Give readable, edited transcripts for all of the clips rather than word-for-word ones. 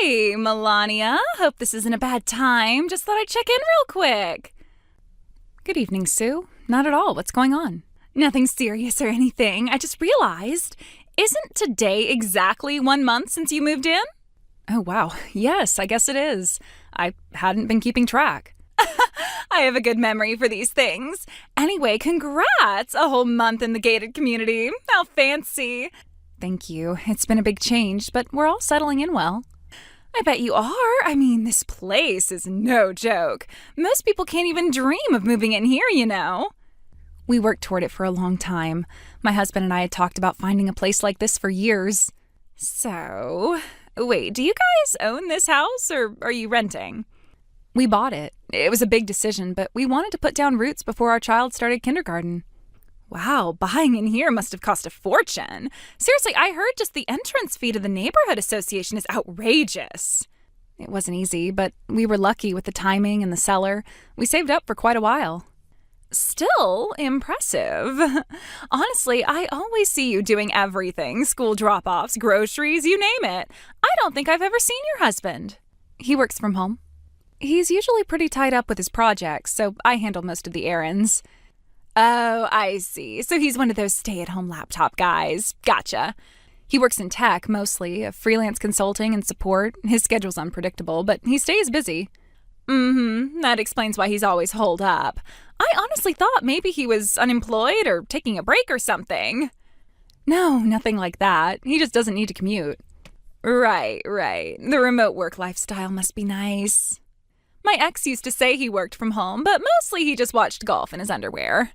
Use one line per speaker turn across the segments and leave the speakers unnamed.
Hey, Melania. Hope this isn't a bad time. Just thought I'd check in real quick. Good evening, Sue. Not at all. What's going on? Nothing serious or anything. I just realized, isn't today exactly 1 month since you moved in? Oh, wow. Yes, I guess it is. I hadn't been keeping track. I have a good memory for these things. Anyway, congrats! A whole month in the gated community. How fancy. Thank you. It's been a big change, but we're all settling in well. I bet you are. I mean, this place is no joke. Most people can't even dream of moving in here, you know. We worked toward it for a long time. My husband and I had talked about finding a place like this for years. So, wait, do you guys own this house or are you renting? We bought it. It was a big decision, but we wanted to put down roots before our child started kindergarten. Wow, buying in here must have cost a fortune. Seriously, I heard just the entrance fee to the neighborhood association is outrageous. It wasn't easy, but we were lucky with the timing and the seller. We saved up for quite a while. Still impressive. Honestly, I always see you doing everything. School drop-offs, groceries, you name it. I don't think I've ever seen your husband. He works from home. He's usually pretty tied up with his projects, so I handle most of the errands. Oh, I see. So he's one of those stay-at-home laptop guys. Gotcha. He works in tech, mostly, freelance consulting and support. His schedule's unpredictable, but he stays busy. That explains why he's always holed up. I honestly thought maybe he was unemployed or taking a break or something. No, nothing like that. He just doesn't need to commute. Right. The remote work lifestyle must be nice. My ex used to say he worked from home, but mostly he just watched golf in his underwear.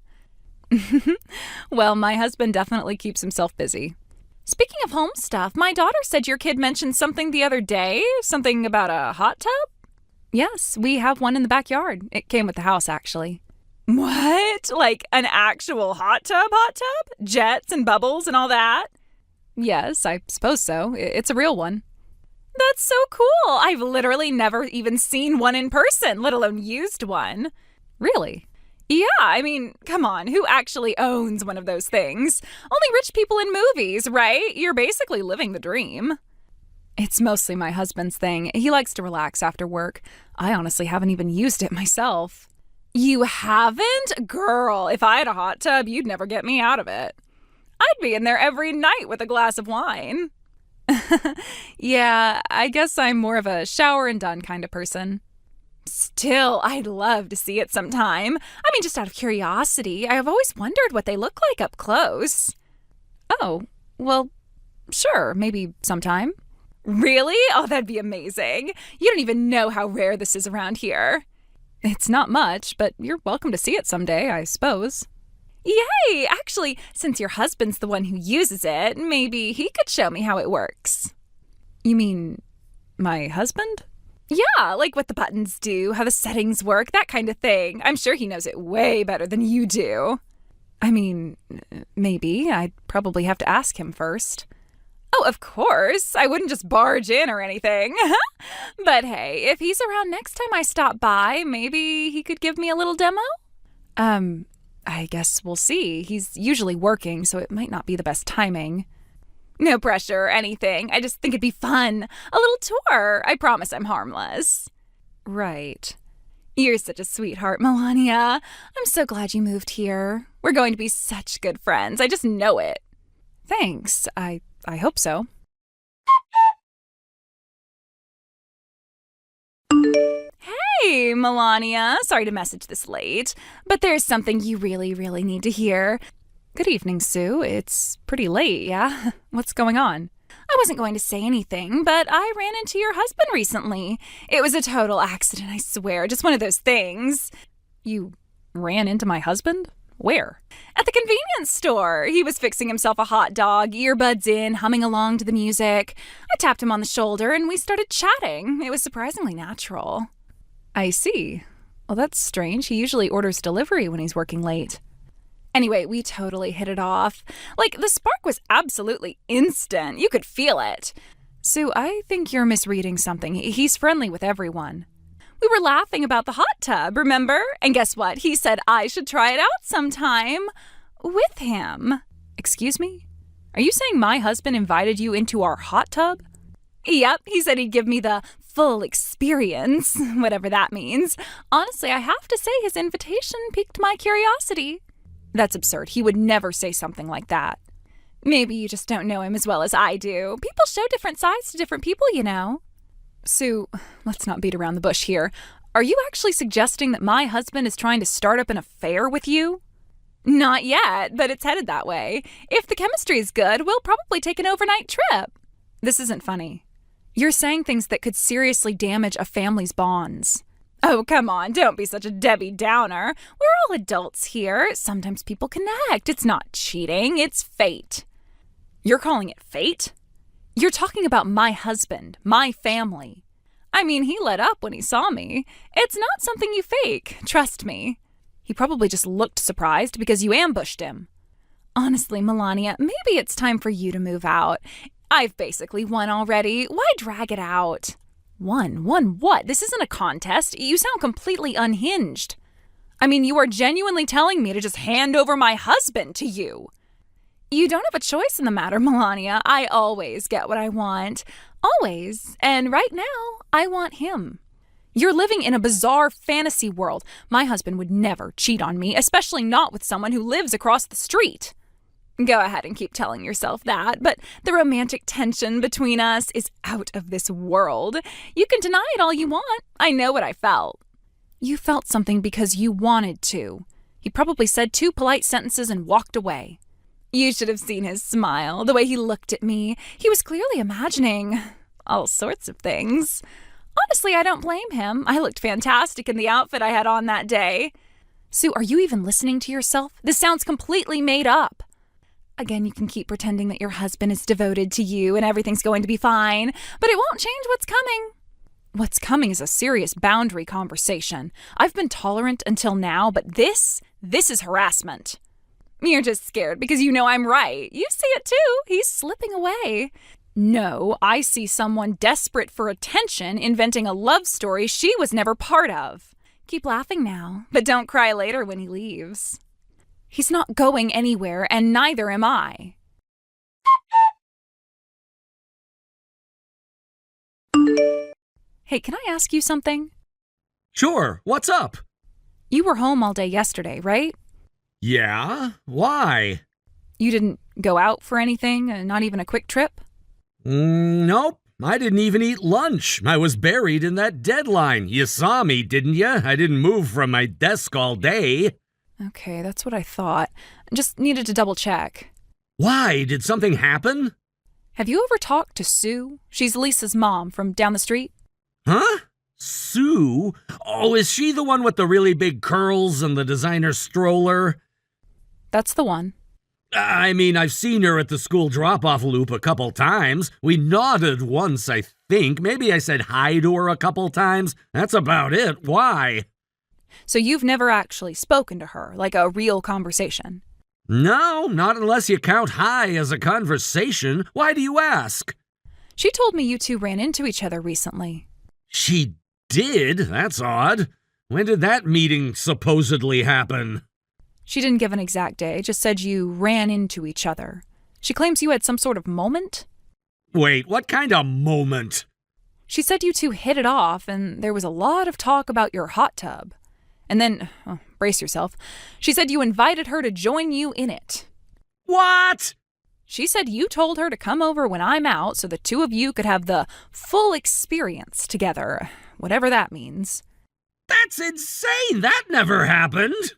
Well, my husband definitely keeps himself busy. Speaking of home stuff, my daughter said your kid mentioned something the other day. Something about a hot tub? Yes, we have one in the backyard. It came with the house, actually. What? Like an actual hot tub? Jets and bubbles and all that? Yes, I suppose so. It's a real one. That's so cool. I've literally never even seen one in person, let alone used one. Really? Yeah, I mean, come on, who actually owns one of those things? Only rich people in movies, right? You're basically living the dream. It's mostly my husband's thing. He likes to relax after work. I honestly haven't even used it myself. You haven't? Girl, if I had a hot tub, you'd never get me out of it. I'd be in there every night with a glass of wine. Yeah, I guess I'm more of a shower and done kind of person. Still, I'd love to see it sometime. I mean, just out of curiosity, I've always wondered what they look like up close. Oh, well, sure, maybe sometime. Really? Oh, that'd be amazing. You don't even know how rare this is around here. It's not much, but you're welcome to see it someday, I suppose. Yay! Actually, since your husband's the one who uses it, maybe he could show me how it works. You mean my husband? Yeah, like what the buttons do, how the settings work, that kind of thing. I'm sure he knows it way better than you do. I mean, maybe. I'd probably have to ask him first. Oh, of course. I wouldn't just barge in or anything. But hey, if he's around next time I stop by, maybe he could give me a little demo? I guess we'll see. He's usually working, so it might not be the best timing. No pressure or anything. I just think it'd be fun. A little tour. I promise I'm harmless. Right. You're such a sweetheart, Melania. I'm so glad you moved here. We're going to be such good friends. I just know it. Thanks. I hope so. Hey, Melania. Sorry to message this late, but there's something you really need to hear. Good evening, Sue. It's pretty late, yeah? What's going on? I wasn't going to say anything, but I ran into your husband recently. It was a total accident, I swear. Just one of those things. You ran into my husband? Where? At the convenience store. He was fixing himself a hot dog, earbuds in, humming along to the music. I tapped him on the shoulder and we started chatting. It was surprisingly natural. I see. Well, that's strange. He usually orders delivery when he's working late. Anyway, we totally hit it off. Like, the spark was absolutely instant. You could feel it. Sue, I think you're misreading something. He's friendly with everyone. We were laughing about the hot tub, remember? And guess what? He said I should try it out sometime with him. Excuse me? Are you saying my husband invited you into our hot tub? Yep, he said he'd give me the full experience, whatever that means. Honestly, I have to say his invitation piqued my curiosity. That's absurd. He would never say something like that. Maybe you just don't know him as well as I do. People show different sides to different people, you know. Sue, let's not beat around the bush here. Are you actually suggesting that my husband is trying to start up an affair with you? Not yet, but it's headed that way. If the chemistry is good, we'll probably take an overnight trip. This isn't funny. You're saying things that could seriously damage a family's bonds. Oh, come on, don't be such a Debbie Downer. We're all adults here. Sometimes people connect. It's not cheating, it's fate. You're calling it fate? You're talking about my husband, my family. I mean, he lit up when he saw me. It's not something you fake, trust me. He probably just looked surprised because you ambushed him. Honestly, Melania, maybe it's time for you to move out. I've basically won already. Why drag it out? Won? Won what? This isn't a contest. You sound completely unhinged. I mean, you are genuinely telling me to just hand over my husband to you. You don't have a choice in the matter, Melania. I always get what I want. Always. And right now, I want him. You're living in a bizarre fantasy world. My husband would never cheat on me, especially not with someone who lives across the street. Go ahead and keep telling yourself that, but the romantic tension between us is out of this world. You can deny it all you want. I know what I felt. You felt something because you wanted to. He probably said 2 polite sentences and walked away. You should have seen his smile, the way he looked at me. He was clearly imagining all sorts of things. Honestly, I don't blame him. I looked fantastic in the outfit I had on that day. Sue, are you even listening to yourself? This sounds completely made up. Again, you can keep pretending that your husband is devoted to you and everything's going to be fine, but it won't change what's coming. What's coming is a serious boundary conversation. I've been tolerant until now, but this is harassment. You're just scared because you know I'm right. You see it too. He's slipping away. No, I see someone desperate for attention inventing a love story she was never part of. Keep laughing now, but don't cry later when he leaves. He's not going anywhere, and neither am I. Hey, can I ask you something?
Sure, what's up?
You were home all day yesterday, right?
Yeah? Why?
You didn't go out for anything, not even a quick trip?
Nope. I didn't even eat lunch. I was buried in that deadline. You saw me, didn't you? I didn't move from my desk all day.
Okay, that's what I thought. Just needed to double check.
Why? Did something happen?
Have you ever talked to Sue? She's Lisa's mom from down the street.
Huh? Sue? Oh, is she the one with the really big curls and the designer stroller?
That's the one.
I mean, I've seen her at the school drop-off loop a couple times. We nodded once, I think. Maybe I said hi to her a couple times. That's about it. Why?
So you've never actually spoken to her, like a real conversation?
No, not unless you count hi as a conversation. Why do you ask?
She told me you two ran into each other recently.
She did? That's odd. When did that meeting supposedly happen?
She didn't give an exact day, just said you ran into each other. She claims you had some sort of moment?
Wait, what kind of moment?
She said you two hit it off, and there was a lot of talk about your hot tub. And then, brace yourself, she said you invited her to join you in it.
What?
She said you told her to come over when I'm out so the two of you could have the full experience together, whatever that means.
That's insane! That never happened!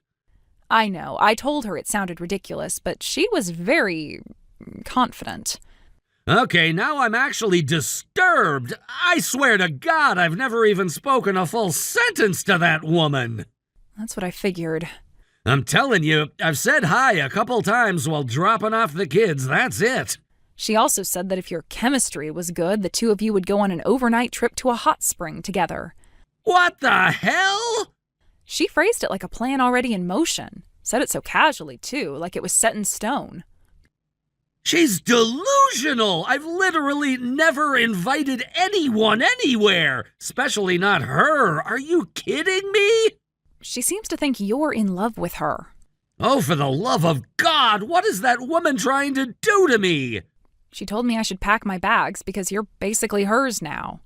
I know. I told her it sounded ridiculous, but she was very confident.
Okay, now I'm actually disturbed. I swear to God, I've never even spoken a full sentence to that woman.
That's what I figured.
I'm telling you, I've said hi a couple times while dropping off the kids. That's it.
She also said that if your chemistry was good, the two of you would go on an overnight trip to a hot spring together.
What the hell?
She phrased it like a plan already in motion. Said it so casually, too, like it was set in stone.
She's delusional! I've literally never invited anyone anywhere, especially not her. Are you kidding me?
She seems to think you're in love with her.
Oh, for the love of God, what is that woman trying to do to me?
She told me I should pack my bags because you're basically hers now.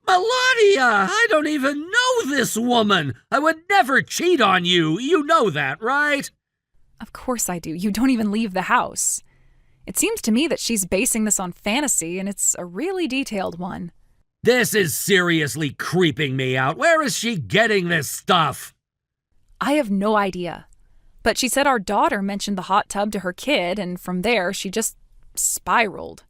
Melania, I don't even know this woman. I would never cheat on you. You know that, right?
Of course I do. You don't even leave the house. It seems to me that she's basing this on fantasy, and it's a really detailed one.
This is seriously creeping me out. Where is she getting this stuff?
I have no idea. But she said our daughter mentioned the hot tub to her kid, and from there she just spiraled.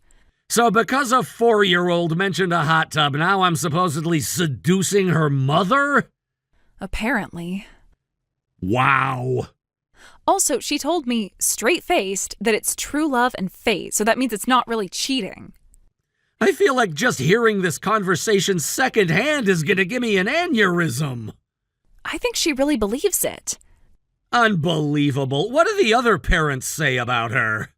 So because a 4-year-old mentioned a hot tub, now I'm supposedly seducing her mother?
Apparently.
Wow.
Also, she told me, straight-faced, that it's true love and fate, so that means it's not really cheating.
I feel like just hearing this conversation secondhand is gonna give me an aneurysm.
I think she really believes it.
Unbelievable. What do the other parents say about her?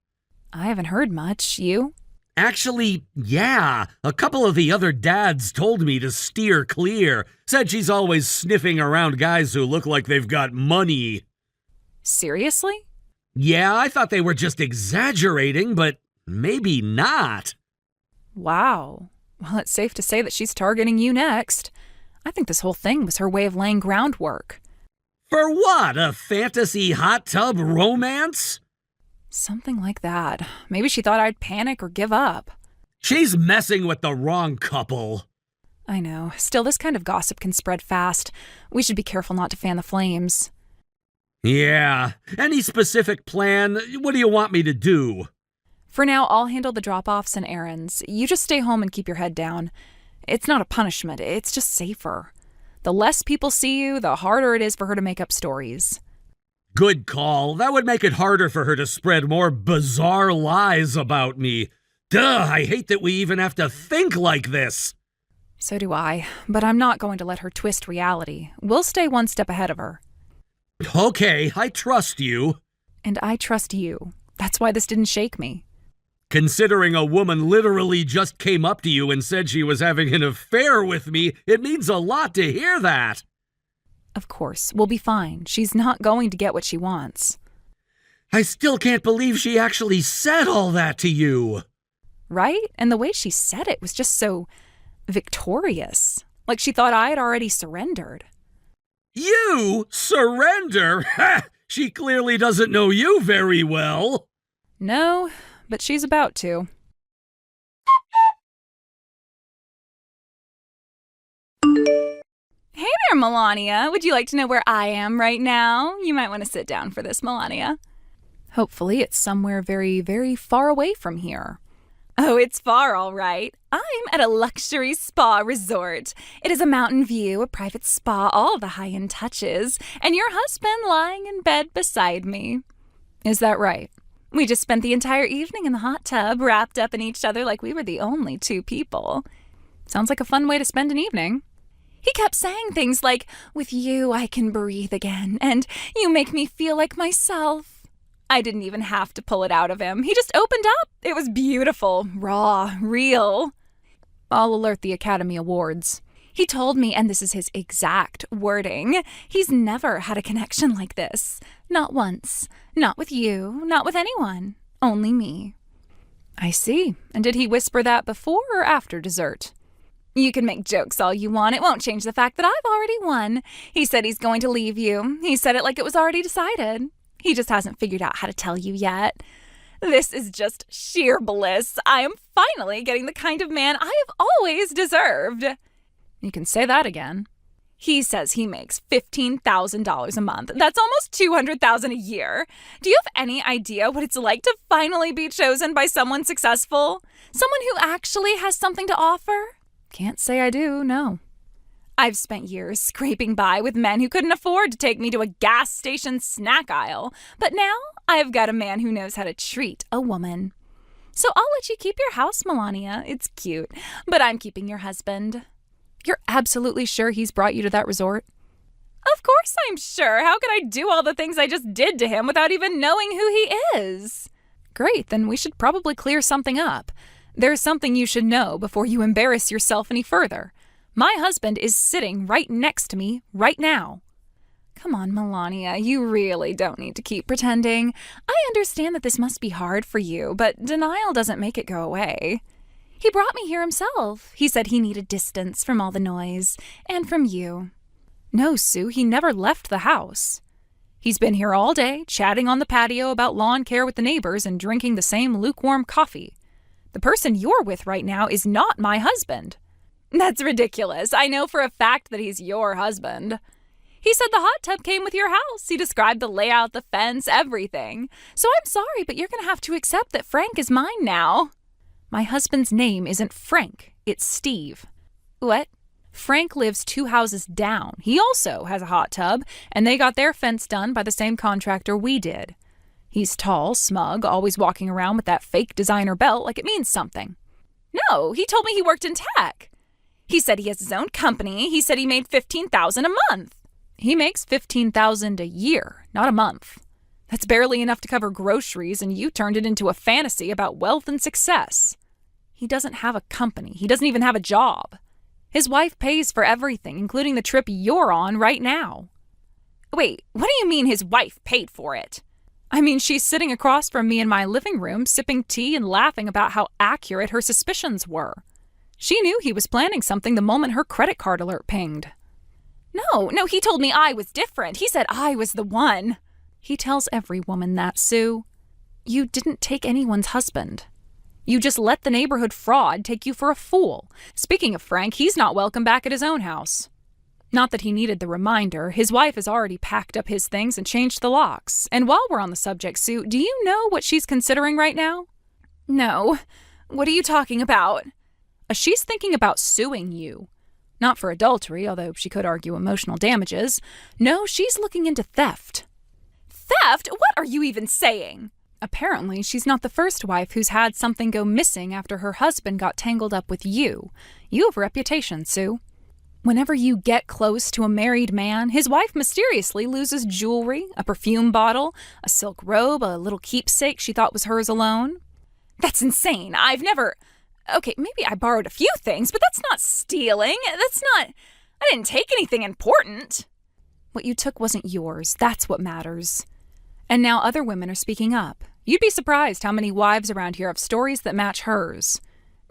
I haven't heard much. You?
Actually, yeah. A couple of the other dads told me to steer clear. Said she's always sniffing around guys who look like they've got money.
Seriously?
Yeah, I thought they were just exaggerating, but maybe not.
Wow. Well, it's safe to say that she's targeting you next. I think this whole thing was her way of laying groundwork.
For what? A fantasy hot tub romance?
Something like that. Maybe she thought I'd panic or give up.
She's messing with the wrong couple.
I know. Still, this kind of gossip can spread fast. We should be careful not to fan the flames.
Yeah. Any specific plan? What do you want me to do?
For now, I'll handle the drop-offs and errands. You just stay home and keep your head down. It's not a punishment. It's just safer. The less people see you, the harder it is for her to make up stories.
Good call. That would make it harder for her to spread more bizarre lies about me. Duh, I hate that we even have to think like this.
So do I, but I'm not going to let her twist reality. We'll stay one step ahead of her.
Okay, I trust you.
And I trust you. That's why this didn't shake me.
Considering a woman literally just came up to you and said she was having an affair with me, it means a lot to hear that.
Of course, we'll be fine. She's not going to get what she wants.
I still can't believe she actually said all that to you.
Right? And the way she said it was just so victorious. Like she thought I had already surrendered.
You? Surrender? Ha! She clearly doesn't know you very well.
No, but she's about to. Hey there, Melania. Would you like to know where I am right now? You might want to sit down for this, Melania. Hopefully it's somewhere very, very far away from here. Oh, it's far, all right. I'm at a luxury spa resort. It is a mountain view, a private spa, all the high-end touches, and your husband lying in bed beside me. Is that right? We just spent the entire evening in the hot tub, wrapped up in each other like we were the only two people. Sounds like a fun way to spend an evening. He kept saying things like, "With you, I can breathe again," and "You make me feel like myself." I didn't even have to pull it out of him. He just opened up. It was beautiful, raw, real. I'll alert the Academy Awards. He told me, and this is his exact wording, he's never had a connection like this. Not once. Not with you. Not with anyone. Only me. I see. And did he whisper that before or after dessert? You can make jokes all you want. It won't change the fact that I've already won. He said he's going to leave you. He said it like it was already decided. He just hasn't figured out how to tell you yet. This is just sheer bliss. I am finally getting the kind of man I have always deserved. You can say that again. He says he makes $15,000 a month. That's almost $200,000 a year. Do you have any idea what it's like to finally be chosen by someone successful? Someone who actually has something to offer? Can't say I do, no. I've spent years scraping by with men who couldn't afford to take me to a gas station snack aisle. But now I've got a man who knows how to treat a woman. So I'll let you keep your house, Melania. It's cute. But I'm keeping your husband. You're absolutely sure he's brought you to that resort? Of course I'm sure. How could I do all the things I just did to him without even knowing who he is? Great, then we should probably clear something up. There's something you should know before you embarrass yourself any further. My husband is sitting right next to me right now. Come on, Melania, you really don't need to keep pretending. I understand that this must be hard for you, but denial doesn't make it go away. He brought me here himself. He said he needed distance from all the noise, and from you. No, Sue, he never left the house. He's been here all day, chatting on the patio about lawn care with the neighbors and drinking the same lukewarm coffee. The person you're with right now is not my husband. That's ridiculous. I know for a fact that he's your husband. He said the hot tub came with your house. He described the layout, the fence, everything. So I'm sorry, but you're going to have to accept that Frank is mine now. My husband's name isn't Frank, it's Steve. What? Frank lives 2 houses down. He also has a hot tub, and they got their fence done by the same contractor we did. He's tall, smug, always walking around with that fake designer belt like it means something. No, he told me he worked in tech. He said he has his own company. He said he made $15,000 a month. He makes $15,000 a year, not a month. That's barely enough to cover groceries, and you turned it into a fantasy about wealth and success. He doesn't have a company. He doesn't even have a job. His wife pays for everything, including the trip you're on right now. Wait, what do you mean his wife paid for it? I mean, she's sitting across from me in my living room, sipping tea and laughing about how accurate her suspicions were. She knew he was planning something the moment her credit card alert pinged. No, he told me I was different. He said I was the one. He tells every woman that, Sue. You didn't take anyone's husband. You just let the neighborhood fraud take you for a fool. Speaking of Frank, he's not welcome back at his own house. Not that he needed the reminder. His wife has already packed up his things and changed the locks. And while we're on the subject, Sue, do you know what she's considering right now? No. What are you talking about? She's thinking about suing you. Not for adultery, although she could argue emotional damages. No, she's looking into theft. Theft? What are you even saying? Apparently, she's not the first wife who's had something go missing after her husband got tangled up with you. You have a reputation, Sue. Whenever you get close to a married man, his wife mysteriously loses jewelry, a perfume bottle, a silk robe, a little keepsake she thought was hers alone. That's insane. I've never... Okay, maybe I borrowed a few things, but that's not stealing. I didn't take anything important. What you took wasn't yours. That's what matters. And now other women are speaking up. You'd be surprised how many wives around here have stories that match hers.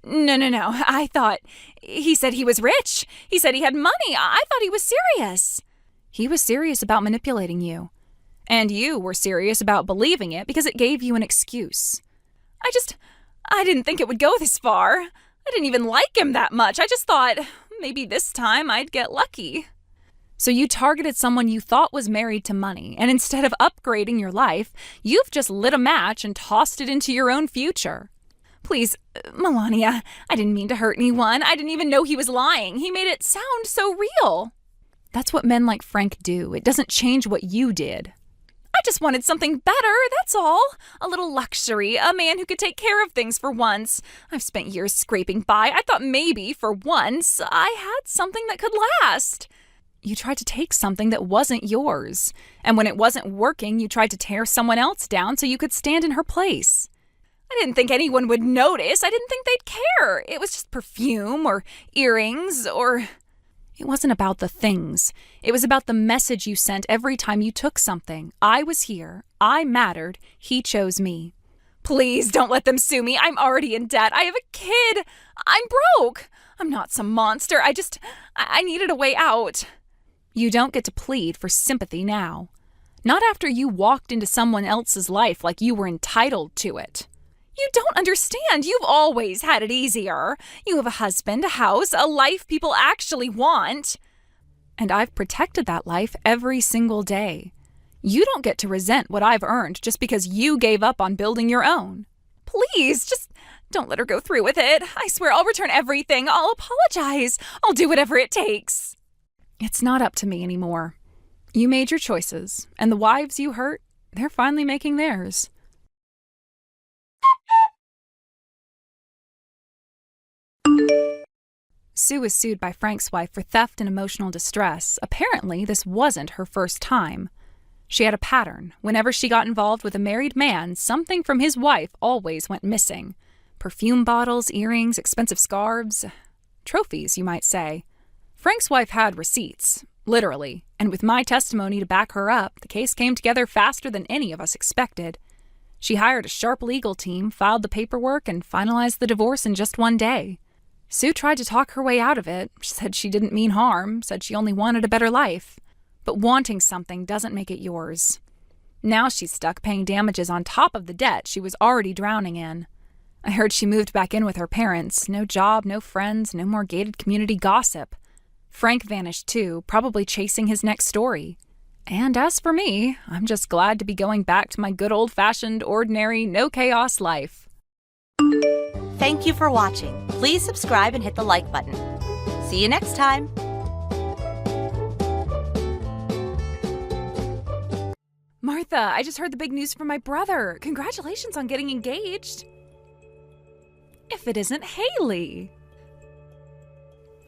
No. I thought... He said he was rich. He said he had money. I thought he was serious. He was serious about manipulating you. And you were serious about believing it because it gave you an excuse. I didn't think it would go this far. I didn't even like him that much. I just thought maybe this time I'd get lucky. So you targeted someone you thought was married to money, and instead of upgrading your life, you've just lit a match and tossed it into your own future. Please, Melania, I didn't mean to hurt anyone. I didn't even know he was lying. He made it sound so real. That's what men like Frank do. It doesn't change what you did. I just wanted something better, that's all. A little luxury, a man who could take care of things for once. I've spent years scraping by. I thought maybe, for once, I had something that could last. You tried to take something that wasn't yours. And when it wasn't working, you tried to tear someone else down so you could stand in her place. I didn't think anyone would notice. I didn't think they'd care. It was just perfume or earrings or... It wasn't about the things. It was about the message you sent every time you took something. I was here. I mattered. He chose me. Please don't let them sue me. I'm already in debt. I have a kid. I'm broke. I'm not some monster. I needed a way out. You don't get to plead for sympathy now. Not after you walked into someone else's life like you were entitled to it. You don't understand. You've always had it easier. You have a husband, a house, a life people actually want. And I've protected that life every single day. You don't get to resent what I've earned just because you gave up on building your own. Please, just don't let her go through with it. I swear I'll return everything. I'll apologize. I'll do whatever it takes. It's not up to me anymore. You made your choices, and the wives you hurt, they're finally making theirs. Sue was sued by Frank's wife for theft and emotional distress. Apparently, this wasn't her first time. She had a pattern. Whenever she got involved with a married man, something from his wife always went missing. Perfume bottles, earrings, expensive scarves. Trophies, you might say. Frank's wife had receipts, literally, And with my testimony to back her up, the case came together faster than any of us expected. She hired a sharp legal team, filed the paperwork, and finalized the divorce in just one day. Sue tried to talk her way out of it. She said she didn't mean harm, said she only wanted a better life. But wanting something doesn't make it yours. Now she's stuck paying damages on top of the debt she was already drowning in. I heard she moved back in with her parents. No job, no friends, no more gated community gossip. Frank vanished too, probably chasing his next story. And as for me, I'm just glad to be going back to my good old-fashioned, ordinary, no-chaos life.
Thank you for watching. Please subscribe and hit the like button. See you next time.
Martha, I just heard the big news from my brother. Congratulations on getting engaged. If it isn't Haley.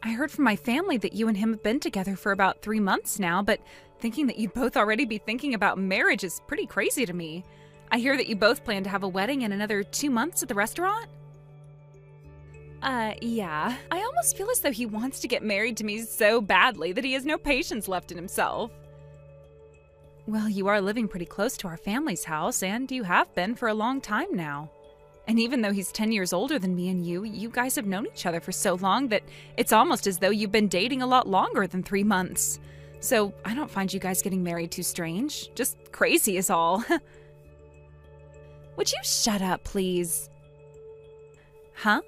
I heard from my family that you and him have been together for about 3 months now, but thinking that you'd both already be thinking about marriage is pretty crazy to me. I hear that you both plan to have a wedding in another 2 months at the restaurant? Yeah. I almost feel as though he wants to get married to me so badly that he has no patience left in himself. Well, you are living pretty close to our family's house, and you have been for a long time now. And even though he's 10 years older than me and you guys have known each other for so long that it's almost as though you've been dating a lot longer than 3 months. So I don't find you guys getting married too strange. Just crazy is all. Would you shut up, please? Huh?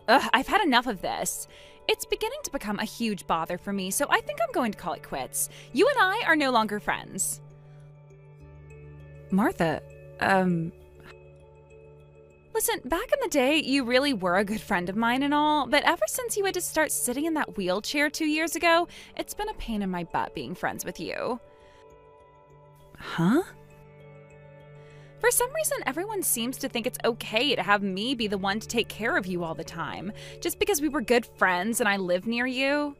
Ugh, I've had enough of this. It's beginning to become a huge bother for me, so I think I'm going to call it quits. You and I are no longer friends. Martha, Listen, back in the day, you really were a good friend of mine and all, but ever since you had to start sitting in that wheelchair 2 years ago, it's been a pain in my butt being friends with you. Huh? For some reason, everyone seems to think it's okay to have me be the one to take care of you all the time, just because we were good friends and I live near you.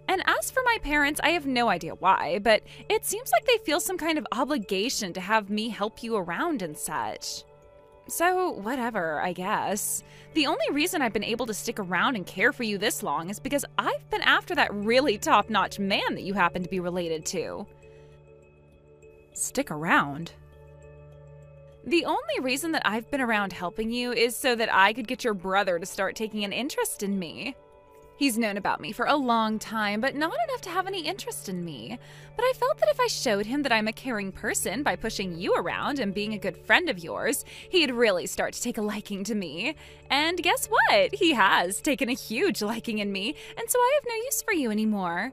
And as for my parents, I have no idea why, but it seems like they feel some kind of obligation to have me help you around and such. So, whatever, I guess. The only reason I've been able to stick around and care for you this long is because I've been after that really top-notch man that you happen to be related to. Stick around? The only reason that I've been around helping you is so that I could get your brother to start taking an interest in me. He's known about me for a long time, but not enough to have any interest in me. But I felt that if I showed him that I'm a caring person by pushing you around and being a good friend of yours, he'd really start to take a liking to me. And guess what? He has taken a huge liking in me, and so I have no use for you anymore.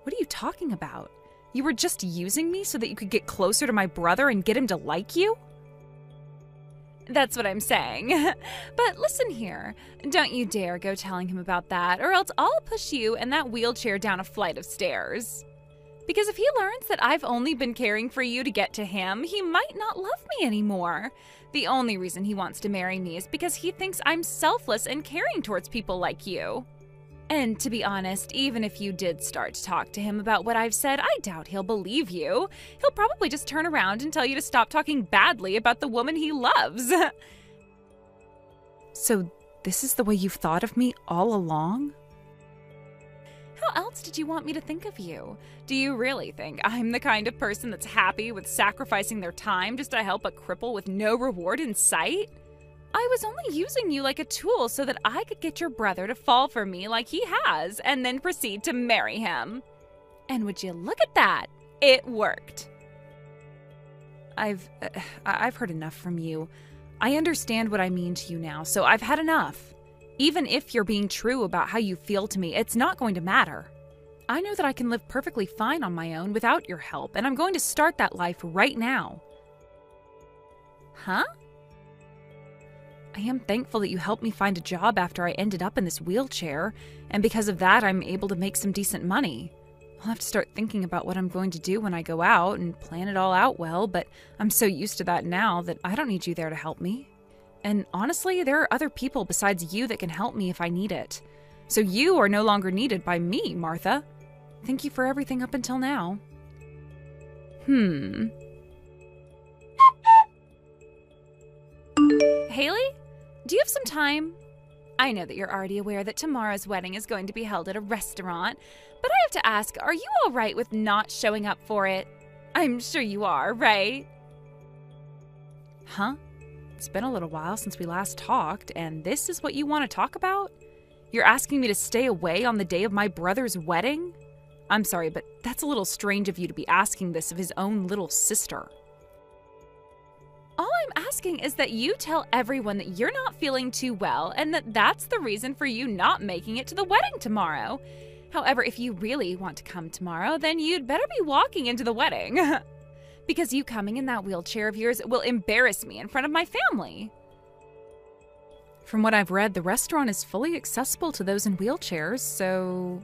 What are you talking about? You were just using me so that you could get closer to my brother and get him to like you? That's what I'm saying. But listen here, don't you dare go telling him about that, or else I'll push you and that wheelchair down a flight of stairs. Because if he learns that I've only been caring for you to get to him, he might not love me anymore. The only reason he wants to marry me is because he thinks I'm selfless and caring towards people like you. And to be honest, even if you did start to talk to him about what I've said, I doubt he'll believe you. He'll probably just turn around and tell you to stop talking badly about the woman he loves. So this is the way you've thought of me all along? How else did you want me to think of you? Do you really think I'm the kind of person that's happy with sacrificing their time just to help a cripple with no reward in sight? I was only using you like a tool so that I could get your brother to fall for me like he has, and then proceed to marry him. And would you look at that? It worked. I've heard enough from you. I understand what I mean to you now, so I've had enough. Even if you're being true about how you feel to me, it's not going to matter. I know that I can live perfectly fine on my own without your help, and I'm going to start that life right now. Huh? I am thankful that you helped me find a job after I ended up in this wheelchair, and because of that, I'm able to make some decent money. I'll have to start thinking about what I'm going to do when I go out and plan it all out well, but I'm so used to that now that I don't need you there to help me. And honestly, there are other people besides you that can help me if I need it. So you are no longer needed by me, Martha. Thank you for everything up until now. Haley? Do you have some time? I know that you're already aware that tomorrow's wedding is going to be held at a restaurant, but I have to ask, are you all right with not showing up for it? I'm sure you are, right? Huh? It's been a little while since we last talked, and this is what you want to talk about? You're asking me to stay away on the day of my brother's wedding? I'm sorry, but that's a little strange of you to be asking this of his own little sister. All I'm asking is that you tell everyone that you're not feeling too well and that that's the reason for you not making it to the wedding tomorrow. However, if you really want to come tomorrow, then you'd better be walking into the wedding. Because you coming in that wheelchair of yours will embarrass me in front of my family. From what I've read, the restaurant is fully accessible to those in wheelchairs, so...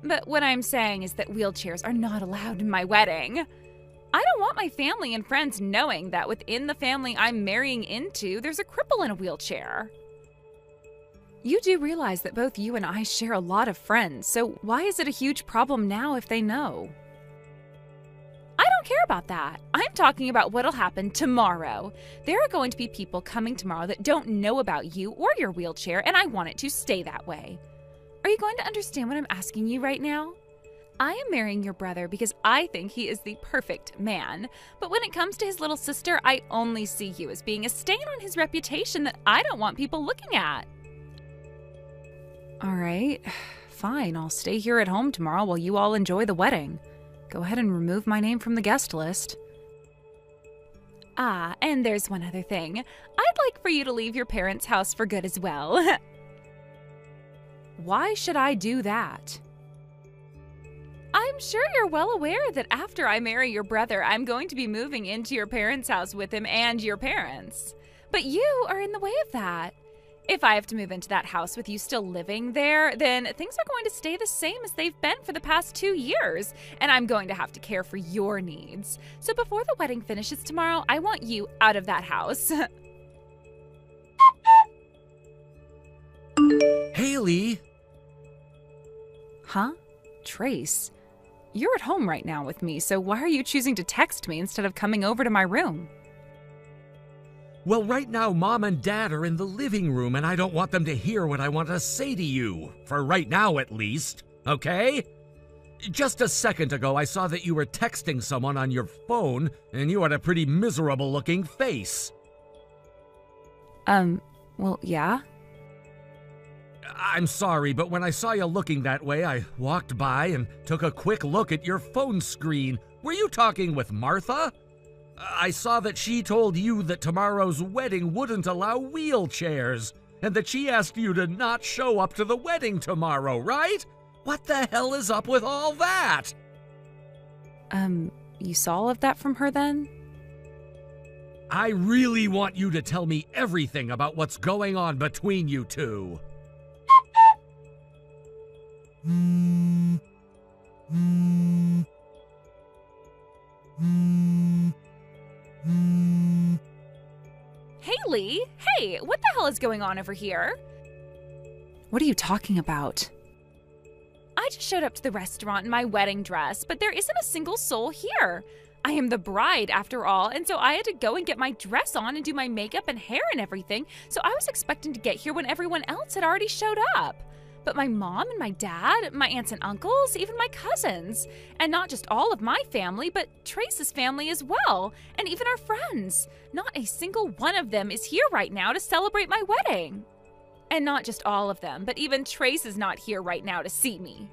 But what I'm saying is that wheelchairs are not allowed in my wedding. I don't want my family and friends knowing that within the family I'm marrying into, there's a cripple in a wheelchair. You do realize that both you and I share a lot of friends, so why is it a huge problem now if they know? I don't care about that. I'm talking about what'll happen tomorrow. There are going to be people coming tomorrow that don't know about you or your wheelchair, and I want it to stay that way. Are you going to understand what I'm asking you right now? I am marrying your brother because I think he is the perfect man. But when it comes to his little sister, I only see you as being a stain on his reputation that I don't want people looking at. All right, fine. I'll stay here at home tomorrow while you all enjoy the wedding. Go ahead and remove my name from the guest list. Ah, and there's one other thing. I'd like for you to leave your parents' house for good as well. Why should I do that? I'm sure you're well aware that after I marry your brother, I'm going to be moving into your parents' house with him and your parents. But you are in the way of that. If I have to move into that house with you still living there, then things are going to stay the same as they've been for the past 2 years, and I'm going to have to care for your needs. So before the wedding finishes tomorrow, I want you out of that house.
Haley!
Huh? Trace? You're at home right now with me, so why are you choosing to text me instead of coming over to my room?
Well, right now, Mom and Dad are in the living room, and I don't want them to hear what I want to say to you. For right now, at least. Okay? Just a second ago, I saw that you were texting someone on your phone, and you had a pretty miserable-looking face.
Well, yeah?
I'm sorry, but when I saw you looking that way, I walked by and took a quick look at your phone screen. Were you talking with Martha? I saw that she told you that tomorrow's wedding wouldn't allow wheelchairs, and that she asked you to not show up to the wedding tomorrow, right? What the hell is up with all that?
You saw all of that from her then?
I really want you to tell me everything about what's going on between you two.
Haley, hey, what the hell is going on over here? What are you talking about? I just showed up to the restaurant in my wedding dress, but there isn't a single soul here. I am the bride, after all, and so I had to go and get my dress on and do my makeup and hair and everything, so I was expecting to get here when everyone else had already showed up. But my mom and my dad, my aunts and uncles, even my cousins, and not just all of my family, but Trace's family as well, and even our friends. Not a single one of them is here right now to celebrate my wedding. And not just all of them, but even Trace is not here right now to see me.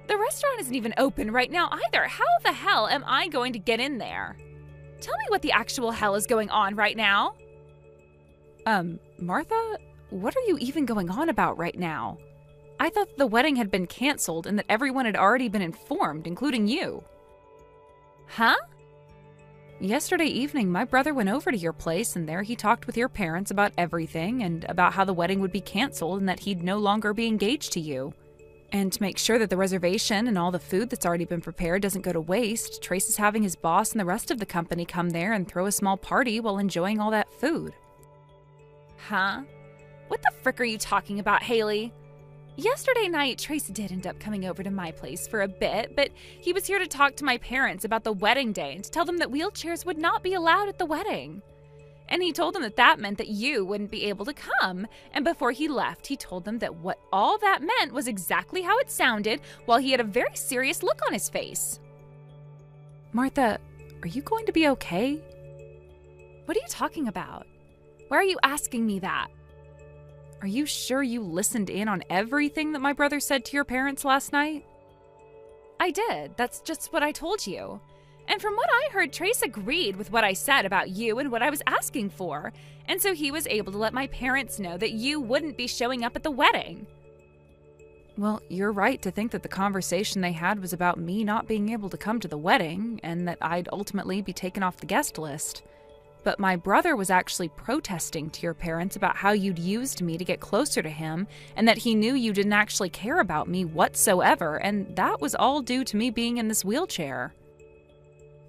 The restaurant isn't even open right now either. How the hell am I going to get in there? Tell me what the actual hell is going on right now. Martha, what are you even going on about right now? I thought the wedding had been canceled and that everyone had already been informed, including you. Huh? Yesterday evening, my brother went over to your place, and there he talked with your parents about everything and about how the wedding would be canceled and that he'd no longer be engaged to you. And to make sure that the reservation and all the food that's already been prepared doesn't go to waste, Trace is having his boss and the rest of the company come there and throw a small party while enjoying all that food. Huh? What the frick are you talking about, Haley? Yesterday night, Trace did end up coming over to my place for a bit, but he was here to talk to my parents about the wedding day and to tell them that wheelchairs would not be allowed at the wedding. And he told them that meant that you wouldn't be able to come. And before he left, he told them that what all that meant was exactly how it sounded, while he had a very serious look on his face. Martha, are you going to be okay? What are you talking about? Why are you asking me that? Are you sure you listened in on everything that my brother said to your parents last night? I did. That's just what I told you. And from what I heard, Trace agreed with what I said about you and what I was asking for. And so he was able to let my parents know that you wouldn't be showing up at the wedding. Well, you're right to think that the conversation they had was about me not being able to come to the wedding and that I'd ultimately be taken off the guest list. But my brother was actually protesting to your parents about how you'd used me to get closer to him and that he knew you didn't actually care about me whatsoever, and that was all due to me being in this wheelchair.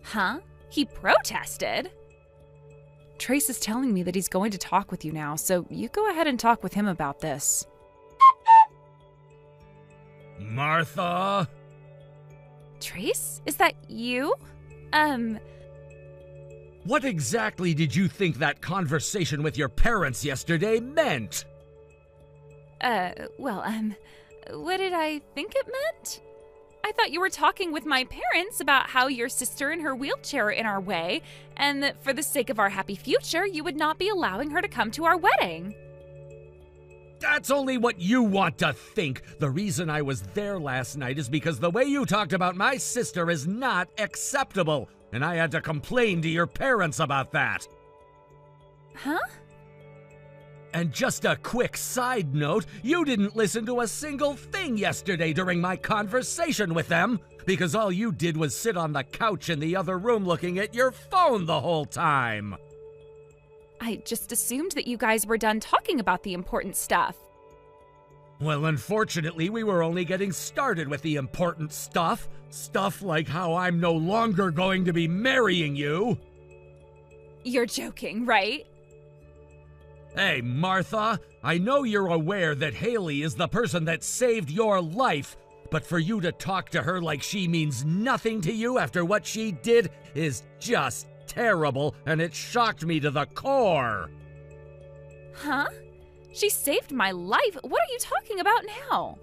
Huh? He protested? Trace is telling me that he's going to talk with you now, so you go ahead and talk with him about this.
Martha?
Trace? Is that you?
What exactly did you think that conversation with your parents yesterday meant?
What did I think it meant? I thought you were talking with my parents about how your sister and her wheelchair are in our way, and that for the sake of our happy future, you would not be allowing her to come to our wedding.
That's only what you want to think. The reason I was there last night is because the way you talked about my sister is not acceptable, and I had to complain to your parents about that.
Huh?
And just a quick side note, you didn't listen to a single thing yesterday during my conversation with them, because all you did was sit on the couch in the other room looking at your phone the whole time.
I just assumed that you guys were done talking about the important stuff.
Well, unfortunately, we were only getting started with the important stuff. Stuff like how I'm no longer going to be marrying you.
You're joking, right?
Hey, Martha, I know you're aware that Haley is the person that saved your life, but for you to talk to her like she means nothing to you after what she did is just terrible, and it shocked me to the core.
Huh? She saved my life? What are you talking about now?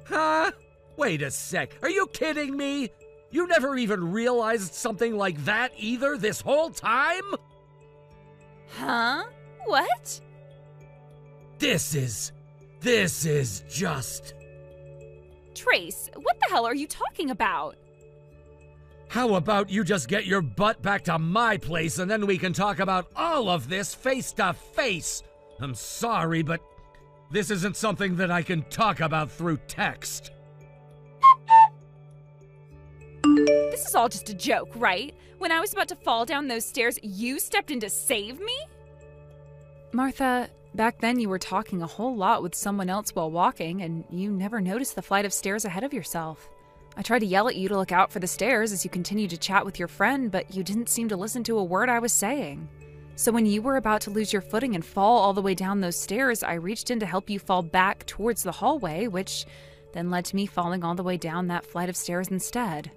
Huh? Wait a sec, are you kidding me? You never even realized something like that either this whole time?
Huh? What?
This is just...
Trace, what the hell are you talking about?
How about you just get your butt back to my place and then we can talk about all of this face to face? I'm sorry, but this isn't something that I can talk about through text.
This is all just a joke, right? When I was about to fall down those stairs, you stepped in to save me? Martha, back then you were talking a whole lot with someone else while walking, and you never noticed the flight of stairs ahead of yourself. I tried to yell at you to look out for the stairs as you continued to chat with your friend, but you didn't seem to listen to a word I was saying. So when you were about to lose your footing and fall all the way down those stairs, I reached in to help you fall back towards the hallway, which then led to me falling all the way down that flight of stairs instead.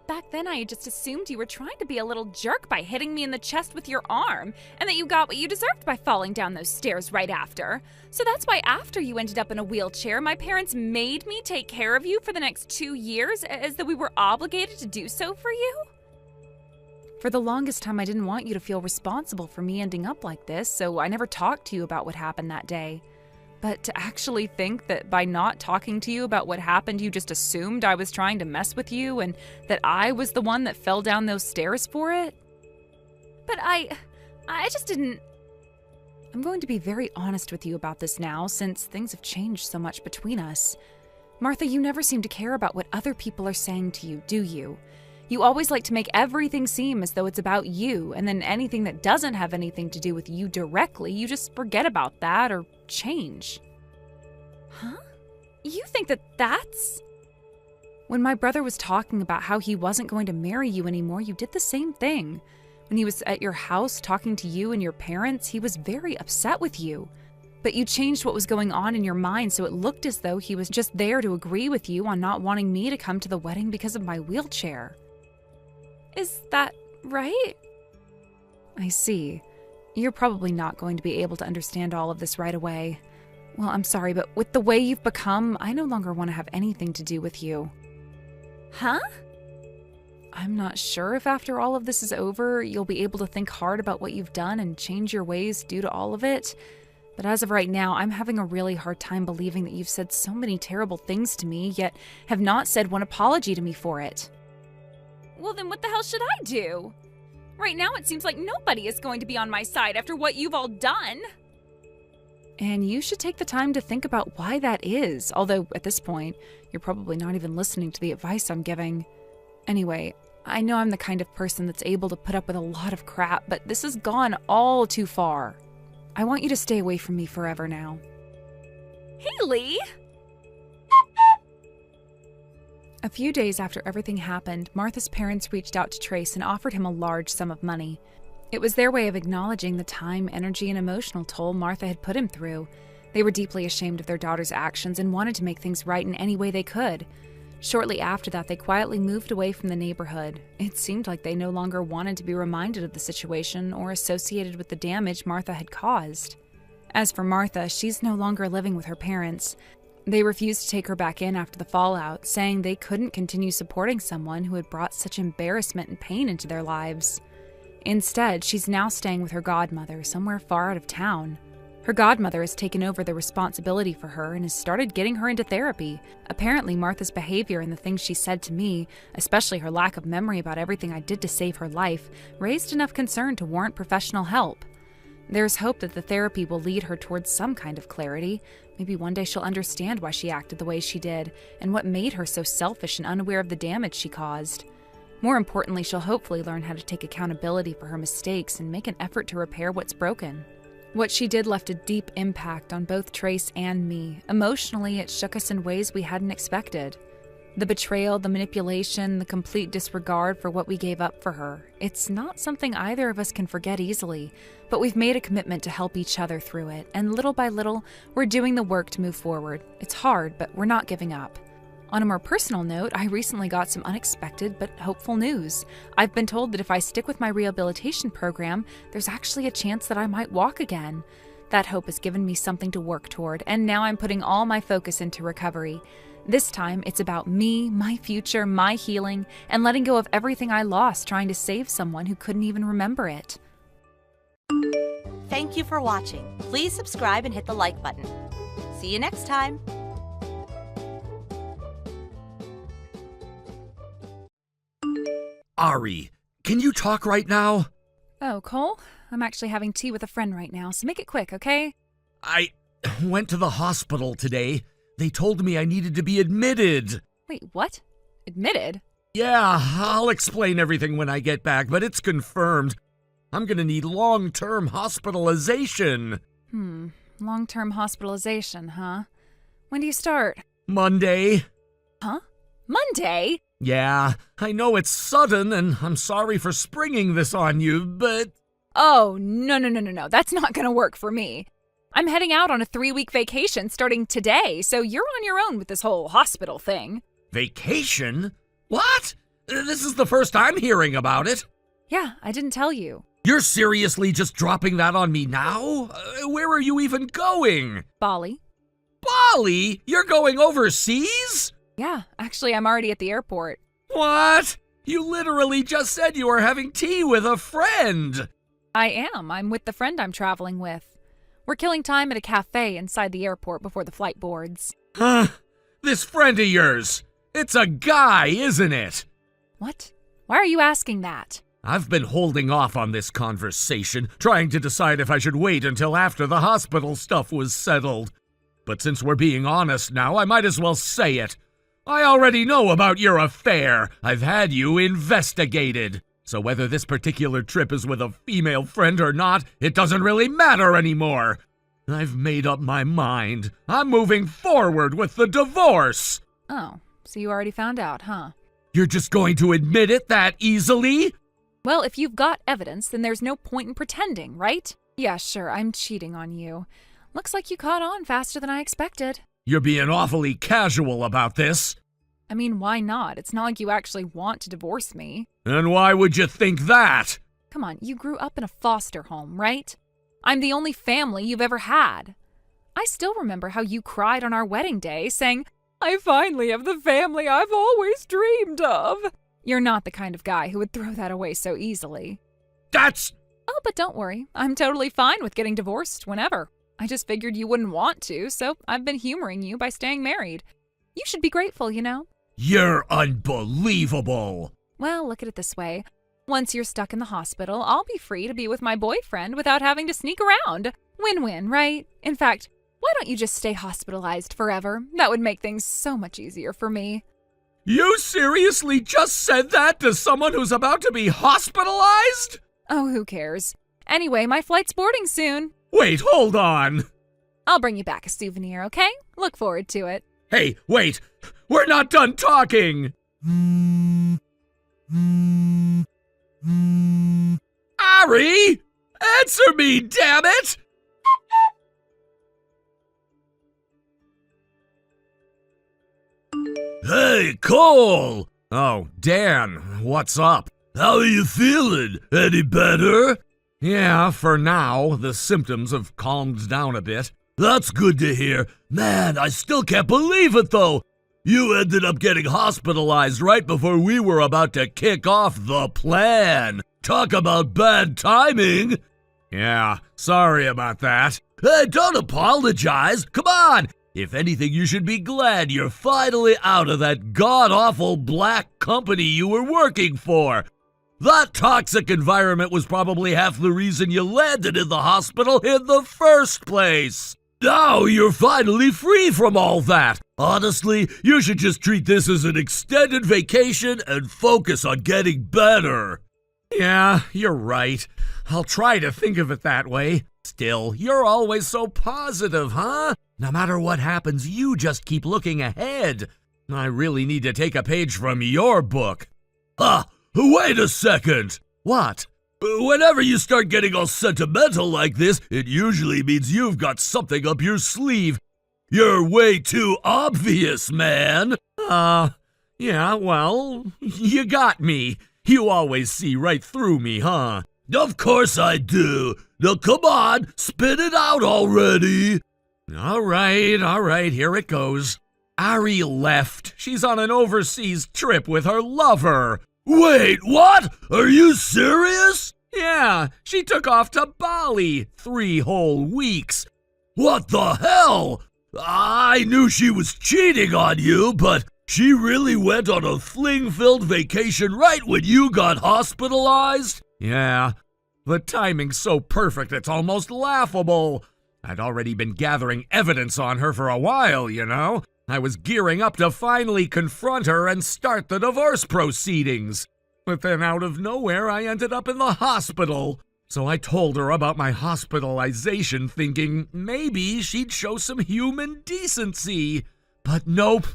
Back then, I had just assumed you were trying to be a little jerk by hitting me in the chest with your arm, and that you got what you deserved by falling down those stairs right after. So that's why after you ended up in a wheelchair, my parents made me take care of you for the next 2 years, as though we were obligated to do so for you? For the longest time, I didn't want you to feel responsible for me ending up like this, so I never talked to you about what happened that day. But to actually think that by not talking to you about what happened, you just assumed I was trying to mess with you and that I was the one that fell down those stairs for it? But I just didn't... I'm going to be very honest with you about this now, since things have changed so much between us. Martha, you never seem to care about what other people are saying to you, do you? You always like to make everything seem as though it's about you, and then anything that doesn't have anything to do with you directly, you just forget about that or change. Huh? You think that that's... When my brother was talking about how he wasn't going to marry you anymore, you did the same thing. When he was at your house talking to you and your parents, he was very upset with you. But you changed what was going on in your mind so it looked as though he was just there to agree with you on not wanting me to come to the wedding because of my wheelchair. Is that right? I see. You're probably not going to be able to understand all of this right away. Well, I'm sorry, but with the way you've become, I no longer want to have anything to do with you. Huh? I'm not sure if after all of this is over, you'll be able to think hard about what you've done and change your ways due to all of it. But as of right now, I'm having a really hard time believing that you've said so many terrible things to me, yet have not said one apology to me for it. Well, then what the hell should I do? Right now, it seems like nobody is going to be on my side after what you've all done. And you should take the time to think about why that is, although at this point, you're probably not even listening to the advice I'm giving. Anyway, I know I'm the kind of person that's able to put up with a lot of crap, but this has gone all too far. I want you to stay away from me forever now. Haley! A few days after everything happened, Martha's parents reached out to Trace and offered him a large sum of money. It was their way of acknowledging the time, energy, and emotional toll Martha had put him through. They were deeply ashamed of their daughter's actions and wanted to make things right in any way they could. Shortly after that, they quietly moved away from the neighborhood. It seemed like they no longer wanted to be reminded of the situation or associated with the damage Martha had caused. As for Martha, she's no longer living with her parents. They refused to take her back in after the fallout, saying they couldn't continue supporting someone who had brought such embarrassment and pain into their lives. Instead, she's now staying with her godmother somewhere far out of town. Her godmother has taken over the responsibility for her and has started getting her into therapy. Apparently, Martha's behavior and the things she said to me, especially her lack of memory about everything I did to save her life, raised enough concern to warrant professional help. There's hope that the therapy will lead her towards some kind of clarity. Maybe one day she'll understand why she acted the way she did, and what made her so selfish and unaware of the damage she caused. More importantly, she'll hopefully learn how to take accountability for her mistakes and make an effort to repair what's broken. What she did left a deep impact on both Trace and me. Emotionally, it shook us in ways we hadn't expected. The betrayal, the manipulation, the complete disregard for what we gave up for her. It's not something either of us can forget easily, but we've made a commitment to help each other through it, and little by little, we're doing the work to move forward. It's hard, but we're not giving up. On a more personal note, I recently got some unexpected but hopeful news. I've been told that if I stick with my rehabilitation program, there's actually a chance that I might walk again. That hope has given me something to work toward, and now I'm putting all my focus into recovery. This time, it's about me, my future, my healing, and letting go of everything I lost trying to save someone who couldn't even remember it.
Thank you for watching. Please subscribe and hit the like button. See you next time.
Ari, can you talk right now?
Oh, Cole? I'm actually having tea with a friend right now, so make it quick, okay?
I went to the hospital today. They told me I needed to be admitted.
Wait, what? Admitted?
Yeah, I'll explain everything when I get back, but it's confirmed. I'm gonna need long-term hospitalization.
Long-term hospitalization, huh? When do you start?
Monday.
Huh? Monday?
Yeah, I know it's sudden, and I'm sorry for springing this on you, but...
Oh, no. That's not gonna work for me. I'm heading out on a 3-week vacation starting today, so you're on your own with this whole hospital thing.
Vacation? What? This is the first I'm hearing about it.
Yeah, I didn't tell you.
You're seriously just dropping that on me now? Where are you even going?
Bali.
Bali? You're going overseas?
Yeah, actually, I'm already at the airport.
What? You literally just said you were having tea with a friend.
I am. I'm with the friend I'm traveling with. We're killing time at a cafe inside the airport before the flight boards.
Huh? This friend of yours. It's a guy, isn't it?
What? Why are you asking that?
I've been holding off on this conversation, trying to decide if I should wait until after the hospital stuff was settled. But since we're being honest now, I might as well say it. I already know about your affair. I've had you investigated. So whether this particular trip is with a female friend or not, it doesn't really matter anymore. I've made up my mind. I'm moving forward with the divorce.
Oh, so you already found out, huh?
You're just going to admit it that easily?
Well, if you've got evidence, then there's no point in pretending, right? Yeah, sure, I'm cheating on you. Looks like you caught on faster than I expected.
You're being awfully casual about this.
I mean, why not? It's not like you actually want to divorce me.
And why would you think that?
Come on, you grew up in a foster home, right? I'm the only family you've ever had. I still remember how you cried on our wedding day, saying, "I finally have the family I've always dreamed of." You're not the kind of guy who would throw that away so easily.
That's...
Oh, but don't worry. I'm totally fine with getting divorced whenever. I just figured you wouldn't want to, so I've been humoring you by staying married. You should be grateful, you know?
You're unbelievable.
Well, look at it this way. Once you're stuck in the hospital, I'll be free to be with my boyfriend without having to sneak around. Win-win, right? In fact, why don't you just stay hospitalized forever? That would make things so much easier for me.
You seriously just said that to someone who's about to be hospitalized?
Oh, who cares? Anyway, my flight's boarding soon.
Wait, hold on.
I'll bring you back a souvenir, okay? Look forward to it.
Hey, wait. We're not done talking. Ari! Answer me, damn it! Hey, Cole! Oh, Dan, what's up? How are you feeling? Any better? Yeah, for now, the symptoms have calmed down a bit. That's good to hear. Man, I still can't believe it, though. You ended up getting hospitalized right before we were about to kick off the plan. Talk about bad timing. Yeah, sorry about that. Hey, don't apologize. Come on. If anything, you should be glad you're finally out of that god-awful black company you were working for. That toxic environment was probably half the reason you landed in the hospital in the first place. Now you're finally free from all that. Honestly, you should just treat this as an extended vacation and focus on getting better. Yeah, you're right. I'll try to think of it that way. Still, you're always so positive, huh? No matter what happens, you just keep looking ahead. I really need to take a page from your book. Wait a second. What? Whenever you start getting all sentimental like this, it usually means you've got something up your sleeve. You're way too obvious, man. Yeah, well, you got me. You always see right through me, huh? Of course I do. Now come on, spit it out already. All right, here it goes. Ari left. She's on an overseas trip with her lover. Wait, what? Are you serious? Yeah, she took off to Bali 3 whole weeks. What the hell? I knew she was cheating on you, but she really went on a fling-filled vacation right when you got hospitalized? Yeah, the timing's so perfect it's almost laughable. I'd already been gathering evidence on her for a while, you know? I was gearing up to finally confront her and start the divorce proceedings. But then out of nowhere, I ended up in the hospital. So I told her about my hospitalization, thinking maybe she'd show some human decency. But nope.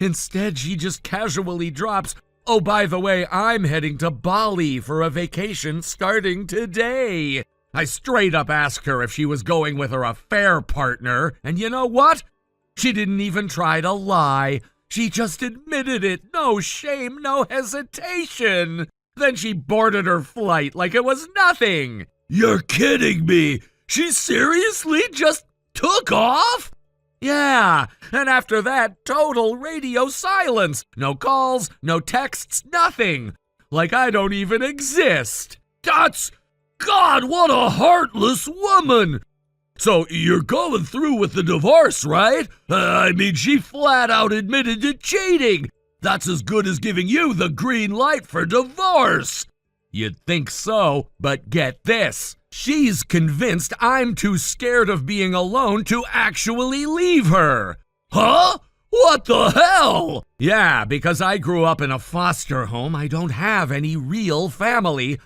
Instead, she just casually drops, "Oh, by the way, I'm heading to Bali for a vacation starting today." I straight up asked her if she was going with her affair partner, and you know what? She didn't even try to lie. She just admitted it. No shame, no hesitation. Then she boarded her flight like it was nothing. You're kidding me. She seriously just took off? Yeah, and after that, total radio silence. No calls, no texts, nothing. Like I don't even exist. God, what a heartless woman! So you're going through with the divorce, right? I mean, she flat out admitted to cheating. That's as good as giving you the green light for divorce. You'd think so, but get this. She's convinced I'm too scared of being alone to actually leave her. Huh? What the hell? Yeah, because I grew up in a foster home, I don't have any real family.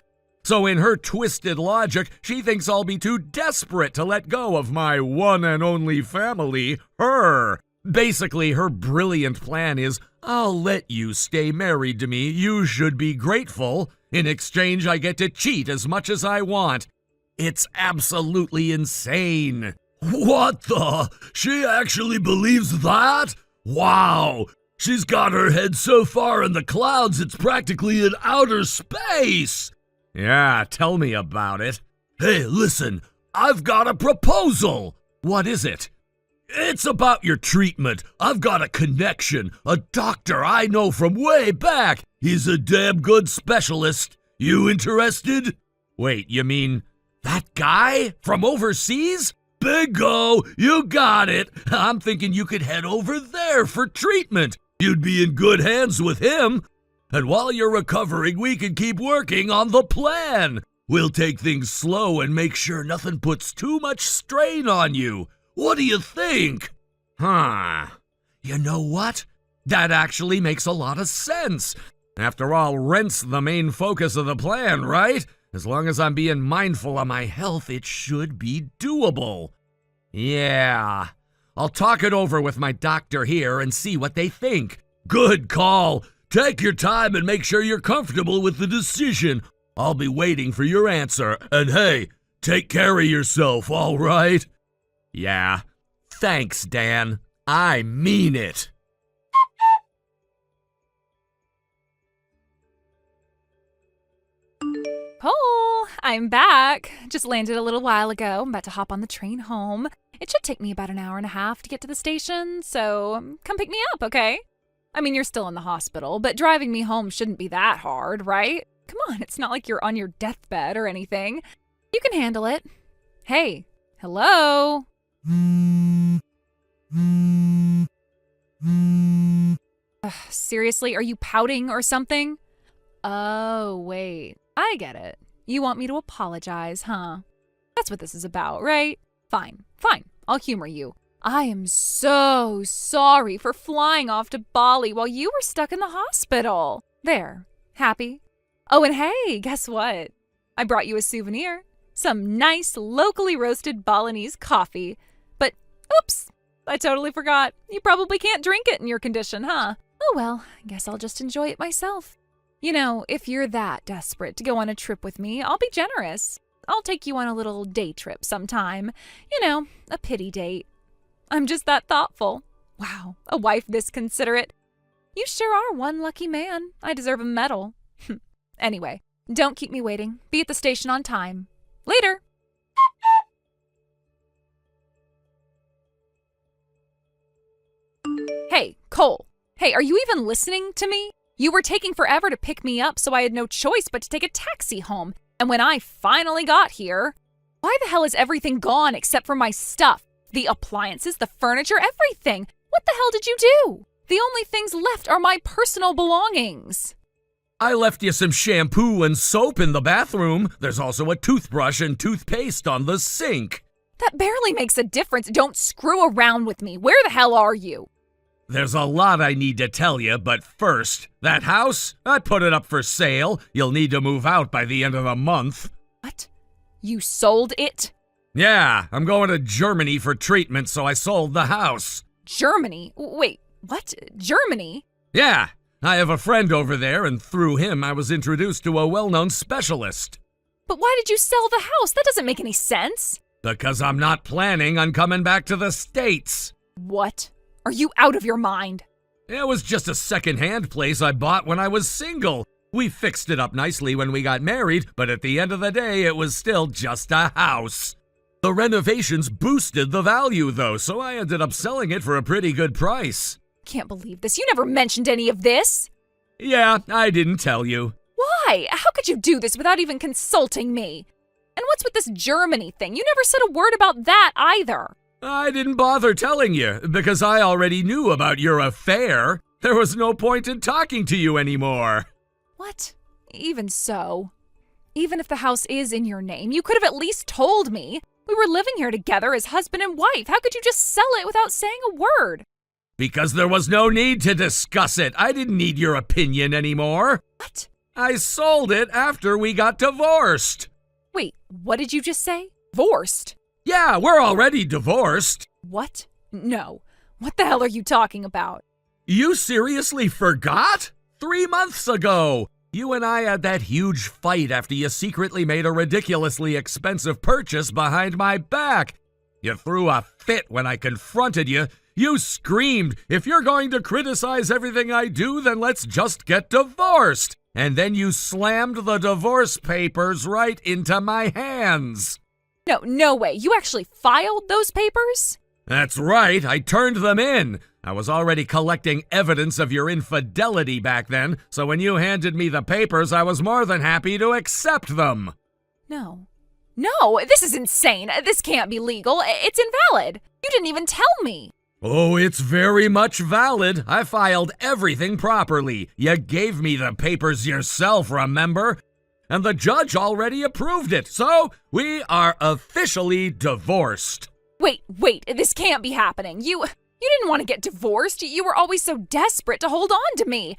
So in her twisted logic, she thinks I'll be too desperate to let go of my one and only family, her. Basically, her brilliant plan is, I'll let you stay married to me, you should be grateful. In exchange, I get to cheat as much as I want. It's absolutely insane. What the? She actually believes that? Wow. She's got her head so far in the clouds, it's practically in outer space. Yeah, tell me about it. Hey, listen, I've got a proposal. What is it? It's about your treatment. I've got a connection, a doctor I know from way back. He's a damn good specialist. You interested? Wait, you mean that guy from overseas? Bingo! You got it! I'm thinking you could head over there for treatment. You'd be in good hands with him. And while you're recovering, we can keep working on the plan. We'll take things slow and make sure nothing puts too much strain on you. What do you think? Huh. You know what? That actually makes a lot of sense. After all, rent's the main focus of the plan, right? As long as I'm being mindful of my health, it should be doable. Yeah. I'll talk it over with my doctor here and see what they think. Good call. Take your time and make sure you're comfortable with the decision. I'll be waiting for your answer. And hey, take care of yourself, all right? Yeah. Thanks, Dan. I mean it.
Cole, I'm back. Just landed a little while ago. I'm about to hop on the train home. It should take me about an hour and a half to get to the station, so come pick me up, okay? I mean, you're still in the hospital, but driving me home shouldn't be that hard, right? Come on, it's not like you're on your deathbed or anything. You can handle it. Hey, hello? Seriously, are you pouting or something? Oh, wait. I get it. You want me to apologize, huh? That's what this is about, right? Fine. I'll humor you. I am so sorry for flying off to Bali while you were stuck in the hospital. There. Happy? Oh, and hey, guess what? I brought you a souvenir. Some nice, locally roasted Balinese coffee. But, oops, I totally forgot. You probably can't drink it in your condition, huh? Oh well, I guess I'll just enjoy it myself. You know, if you're that desperate to go on a trip with me, I'll be generous. I'll take you on a little day trip sometime. You know, a pity date. I'm just that thoughtful. Wow, a wife this considerate. You sure are one lucky man. I deserve a medal. Anyway, don't keep me waiting. Be at the station on time. Later. Hey, Cole. Hey, are you even listening to me? You were taking forever to pick me up, so I had no choice but to take a taxi home. And when I finally got here, why the hell is everything gone except for my stuff? The appliances, the furniture, everything. What the hell did you do? The only things left are my personal belongings.
I left you some shampoo and soap in the bathroom. There's also a toothbrush and toothpaste on the sink.
That barely makes a difference. Don't screw around with me. Where the hell are you?
There's a lot I need to tell you, but first, that house, I put it up for sale. You'll need to move out by the end of the month.
What? You sold it?
Yeah, I'm going to Germany for treatment, so I sold the house.
Germany? Wait, what? Germany?
Yeah, I have a friend over there, and through him I was introduced to a well-known specialist.
But why did you sell the house? That doesn't make any sense.
Because I'm not planning on coming back to the States.
What? Are you out of your mind?
It was just a second-hand place I bought when I was single. We fixed it up nicely when we got married, but at the end of the day, it was still just a house. The renovations boosted the value, though, so I ended up selling it for a pretty good price.
Can't believe this. You never mentioned any of this.
Yeah, I didn't tell you.
Why? How could you do this without even consulting me? And what's with this Germany thing? You never said a word about that either.
I didn't bother telling you, because I already knew about your affair. There was no point in talking to you anymore.
What? Even so. Even if the house is in your name, you could have at least told me. We were living here together as husband and wife. How could you just sell it without saying a word?
Because there was no need to discuss it. I didn't need your opinion anymore.
What?
I sold it after we got divorced.
Wait, what did you just say? Divorced?
Yeah, we're already divorced.
What? No. What the hell are you talking about?
You seriously forgot? 3 months ago. You and I had that huge fight after you secretly made a ridiculously expensive purchase behind my back. You threw a fit when I confronted you. You screamed, "If you're going to criticize everything I do, then let's just get divorced." And then you slammed the divorce papers right into my hands.
No way. You actually filed those papers?
That's right, I turned them in. I was already collecting evidence of your infidelity back then, so when you handed me the papers, I was more than happy to accept them.
No, this is insane. This can't be legal. It's invalid. You didn't even tell me.
Oh, it's very much valid. I filed everything properly. You gave me the papers yourself, remember? And the judge already approved it, so we are officially divorced.
Wait, this can't be happening. You didn't want to get divorced. You were always so desperate to hold on to me.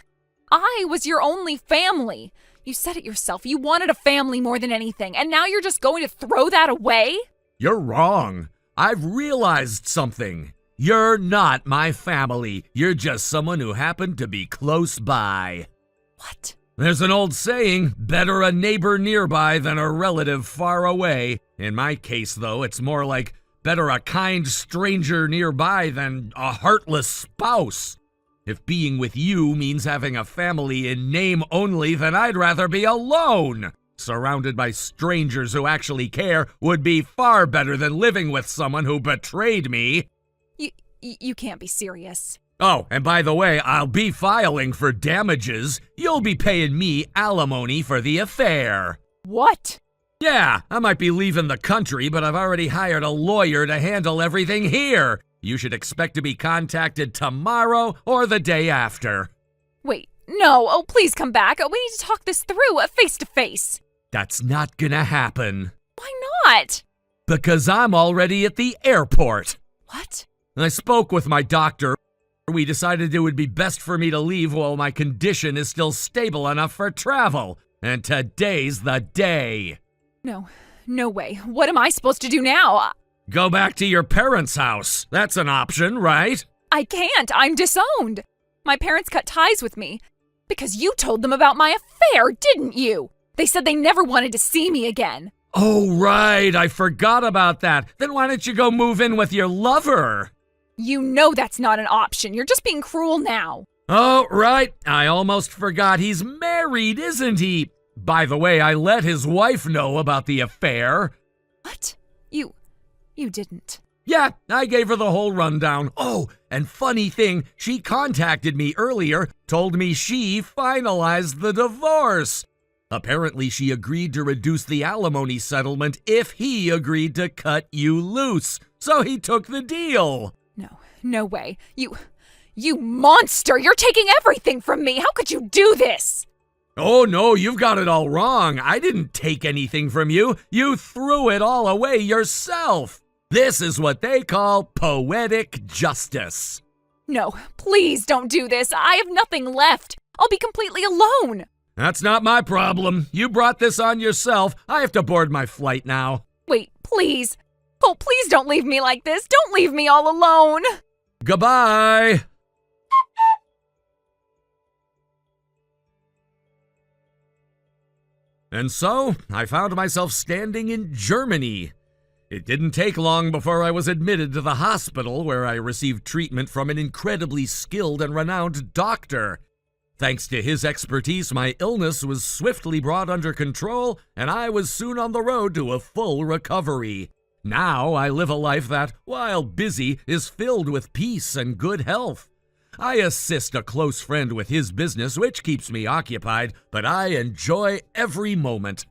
I was your only family. You said it yourself. You wanted a family more than anything, and now you're just going to throw that away?
You're wrong. I've realized something. You're not my family. You're just someone who happened to be close by.
What?
There's an old saying, better a neighbor nearby than a relative far away. In my case, though, it's more like better a kind stranger nearby than a heartless spouse. If being with you means having a family in name only, then I'd rather be alone. Surrounded by strangers who actually care would be far better than living with someone who betrayed me.
You can't be serious.
Oh, and by the way, I'll be filing for damages. You'll be paying me alimony for the affair.
What?
Yeah, I might be leaving the country, but I've already hired a lawyer to handle everything here. You should expect to be contacted tomorrow or the day after.
Wait, no. Oh, please come back. We need to talk this through face to face.
That's not gonna happen.
Why not?
Because I'm already at the airport.
What?
I spoke with my doctor. We decided it would be best for me to leave while my condition is still stable enough for travel. And today's the day.
No way. What am I supposed to do now?
Go back to your parents' house. That's an option, right?
I can't. I'm disowned. My parents cut ties with me because you told them about my affair, didn't you? They said they never wanted to see me again.
Oh, right. I forgot about that. Then why don't you go move in with your lover?
You know that's not an option. You're just being cruel now.
Oh, right. I almost forgot he's married, isn't he? By the way, I let his wife know about the affair.
What? You didn't.
Yeah, I gave her the whole rundown. Oh, and funny thing, she contacted me earlier, told me she finalized the divorce. Apparently, she agreed to reduce the alimony settlement if he agreed to cut you loose. So he took the deal.
No way. You monster! You're taking everything from me! How could you do this?
Oh no, you've got it all wrong. I didn't take anything from you. You threw it all away yourself. This is what they call poetic justice.
No, please don't do this. I have nothing left. I'll be completely alone.
That's not my problem. You brought this on yourself. I have to board my flight now.
Wait, please. Oh, please don't leave me like this. Don't leave me all alone.
Goodbye. And so, I found myself standing in Germany. It didn't take long before I was admitted to the hospital where I received treatment from an incredibly skilled and renowned doctor. Thanks to his expertise, my illness was swiftly brought under control, and I was soon on the road to a full recovery. Now I live a life that, while busy, is filled with peace and good health. I assist a close friend with his business, which keeps me occupied, but I enjoy every moment.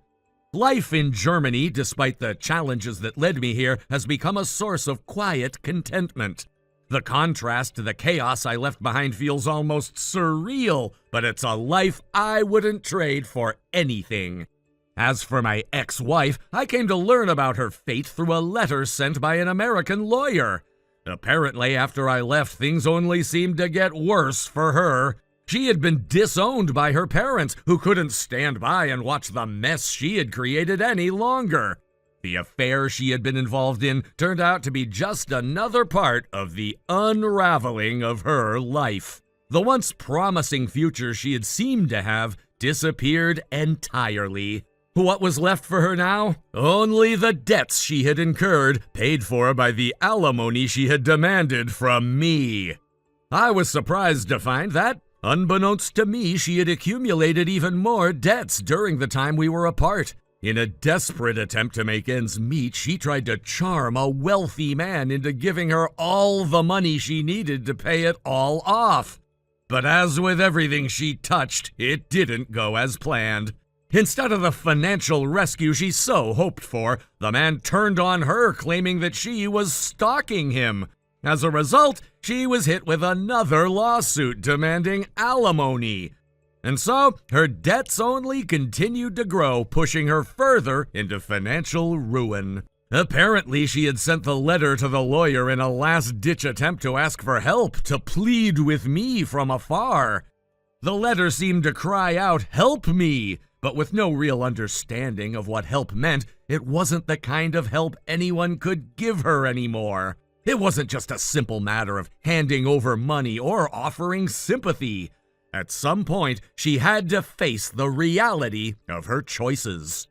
Life in Germany, despite the challenges that led me here, has become a source of quiet contentment. The contrast to the chaos I left behind feels almost surreal, but it's a life I wouldn't trade for anything. As for my ex-wife, I came to learn about her fate through a letter sent by an American lawyer. Apparently, after I left, things only seemed to get worse for her. She had been disowned by her parents, who couldn't stand by and watch the mess she had created any longer. The affair she had been involved in turned out to be just another part of the unraveling of her life. The once promising future she had seemed to have disappeared entirely. What was left for her now? Only the debts she had incurred, paid for by the alimony she had demanded from me. I was surprised to find that, Unbeknownst to me, she had accumulated even more debts during the time we were apart. In a desperate attempt to make ends meet, she tried to charm a wealthy man into giving her all the money she needed to pay it all off. But as with everything she touched, it didn't go as planned. Instead of the financial rescue she so hoped for, the man turned on her, claiming that she was stalking him. As a result, she was hit with another lawsuit demanding alimony. And so, her debts only continued to grow, pushing her further into financial ruin. Apparently, she had sent the letter to the lawyer in a last-ditch attempt to ask for help, to plead with me from afar. The letter seemed to cry out, "Help me!" But with no real understanding of what help meant, it wasn't the kind of help anyone could give her anymore. It wasn't just a simple matter of handing over money or offering sympathy. At some point, she had to face the reality of her choices.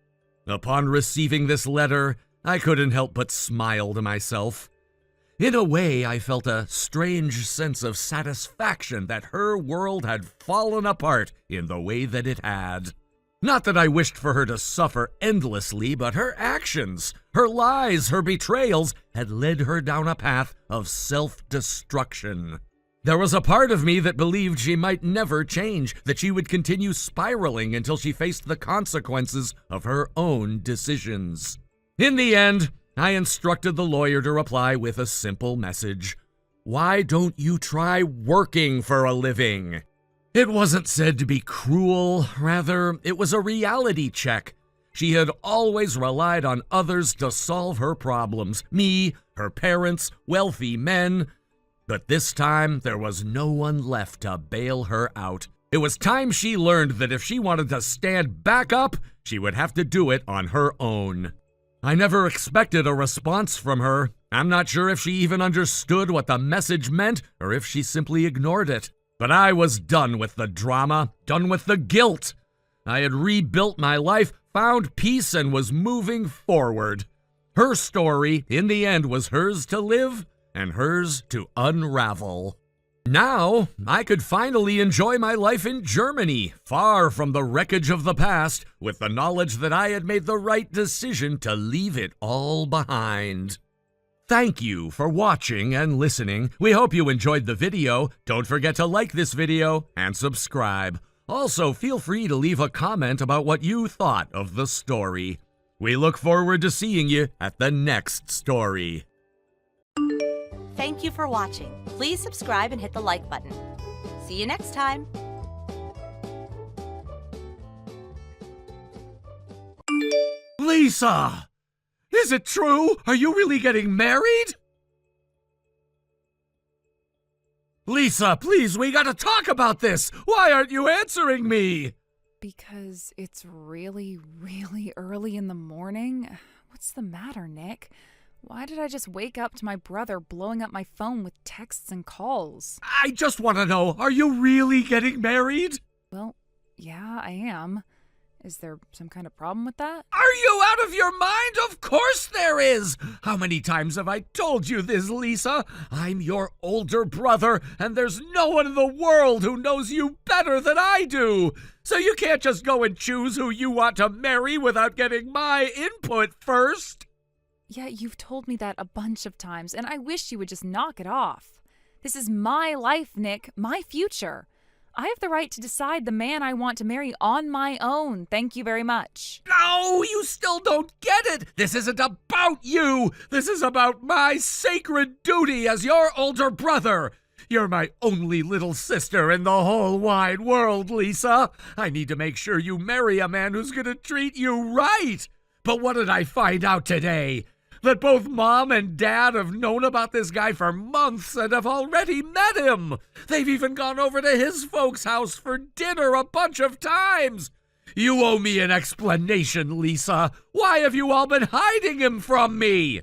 Upon receiving this letter, I couldn't help but smile to myself. In a way, I felt a strange sense of satisfaction that her world had fallen apart in the way that it had. Not that I wished for her to suffer endlessly, but her actions, her lies, her betrayals had led her down a path of self-destruction. There was a part of me that believed she might never change, that she would continue spiraling until she faced the consequences of her own decisions. In the end, I instructed the lawyer to reply with a simple message. Why don't you try working for a living? It wasn't said to be cruel, rather, it was a reality check. She had always relied on others to solve her problems, me, her parents, wealthy men. But this time, there was no one left to bail her out. It was time she learned that if she wanted to stand back up, she would have to do it on her own. I never expected a response from her. I'm not sure if she even understood what the message meant or if she simply ignored it. But I was done with the drama, done with the guilt. I had rebuilt my life, found peace, and was moving forward. Her story, in the end, was hers to live and hers to unravel. Now, I could finally enjoy my life in Germany, far from the wreckage of the past, with the knowledge that I had made the right decision to leave it all behind. Thank you for watching and listening. We hope you enjoyed the video. Don't forget to like this video and subscribe. Also, feel free to leave a comment about what you thought of the story. We look forward to seeing you at the next story.
Thank you for watching. Please subscribe and hit the like button. See you next time.
Lisa! Is it true? Are you really getting married? Lisa, please, we gotta talk about this! Why aren't you answering me?
Because it's really, really early in the morning. What's the matter, Nick? Why did I just wake up to my brother blowing up my phone with texts and calls?
I just want to know, are you really getting married?
Well, yeah, I am. Is there some kind of problem with that?
Are you out of your mind? Of course there is! How many times have I told you this, Lisa? I'm your older brother, and there's no one in the world who knows you better than I do! So you can't just go and choose who you want to marry without getting my input first!
Yeah, you've told me that a bunch of times, and I wish you would just knock it off. This is my life, Nick, my future. I have the right to decide the man I want to marry on my own. Thank you very much.
No, you still don't get it. This isn't about you. This is about my sacred duty as your older brother. You're my only little sister in the whole wide world, Lisa. I need to make sure you marry a man who's going to treat you right. But what did I find out today? That both Mom and Dad have known about this guy for months and have already met him. They've even gone over to his folks' house for dinner a bunch of times. You owe me an explanation, Lisa. Why have you all been hiding him from me?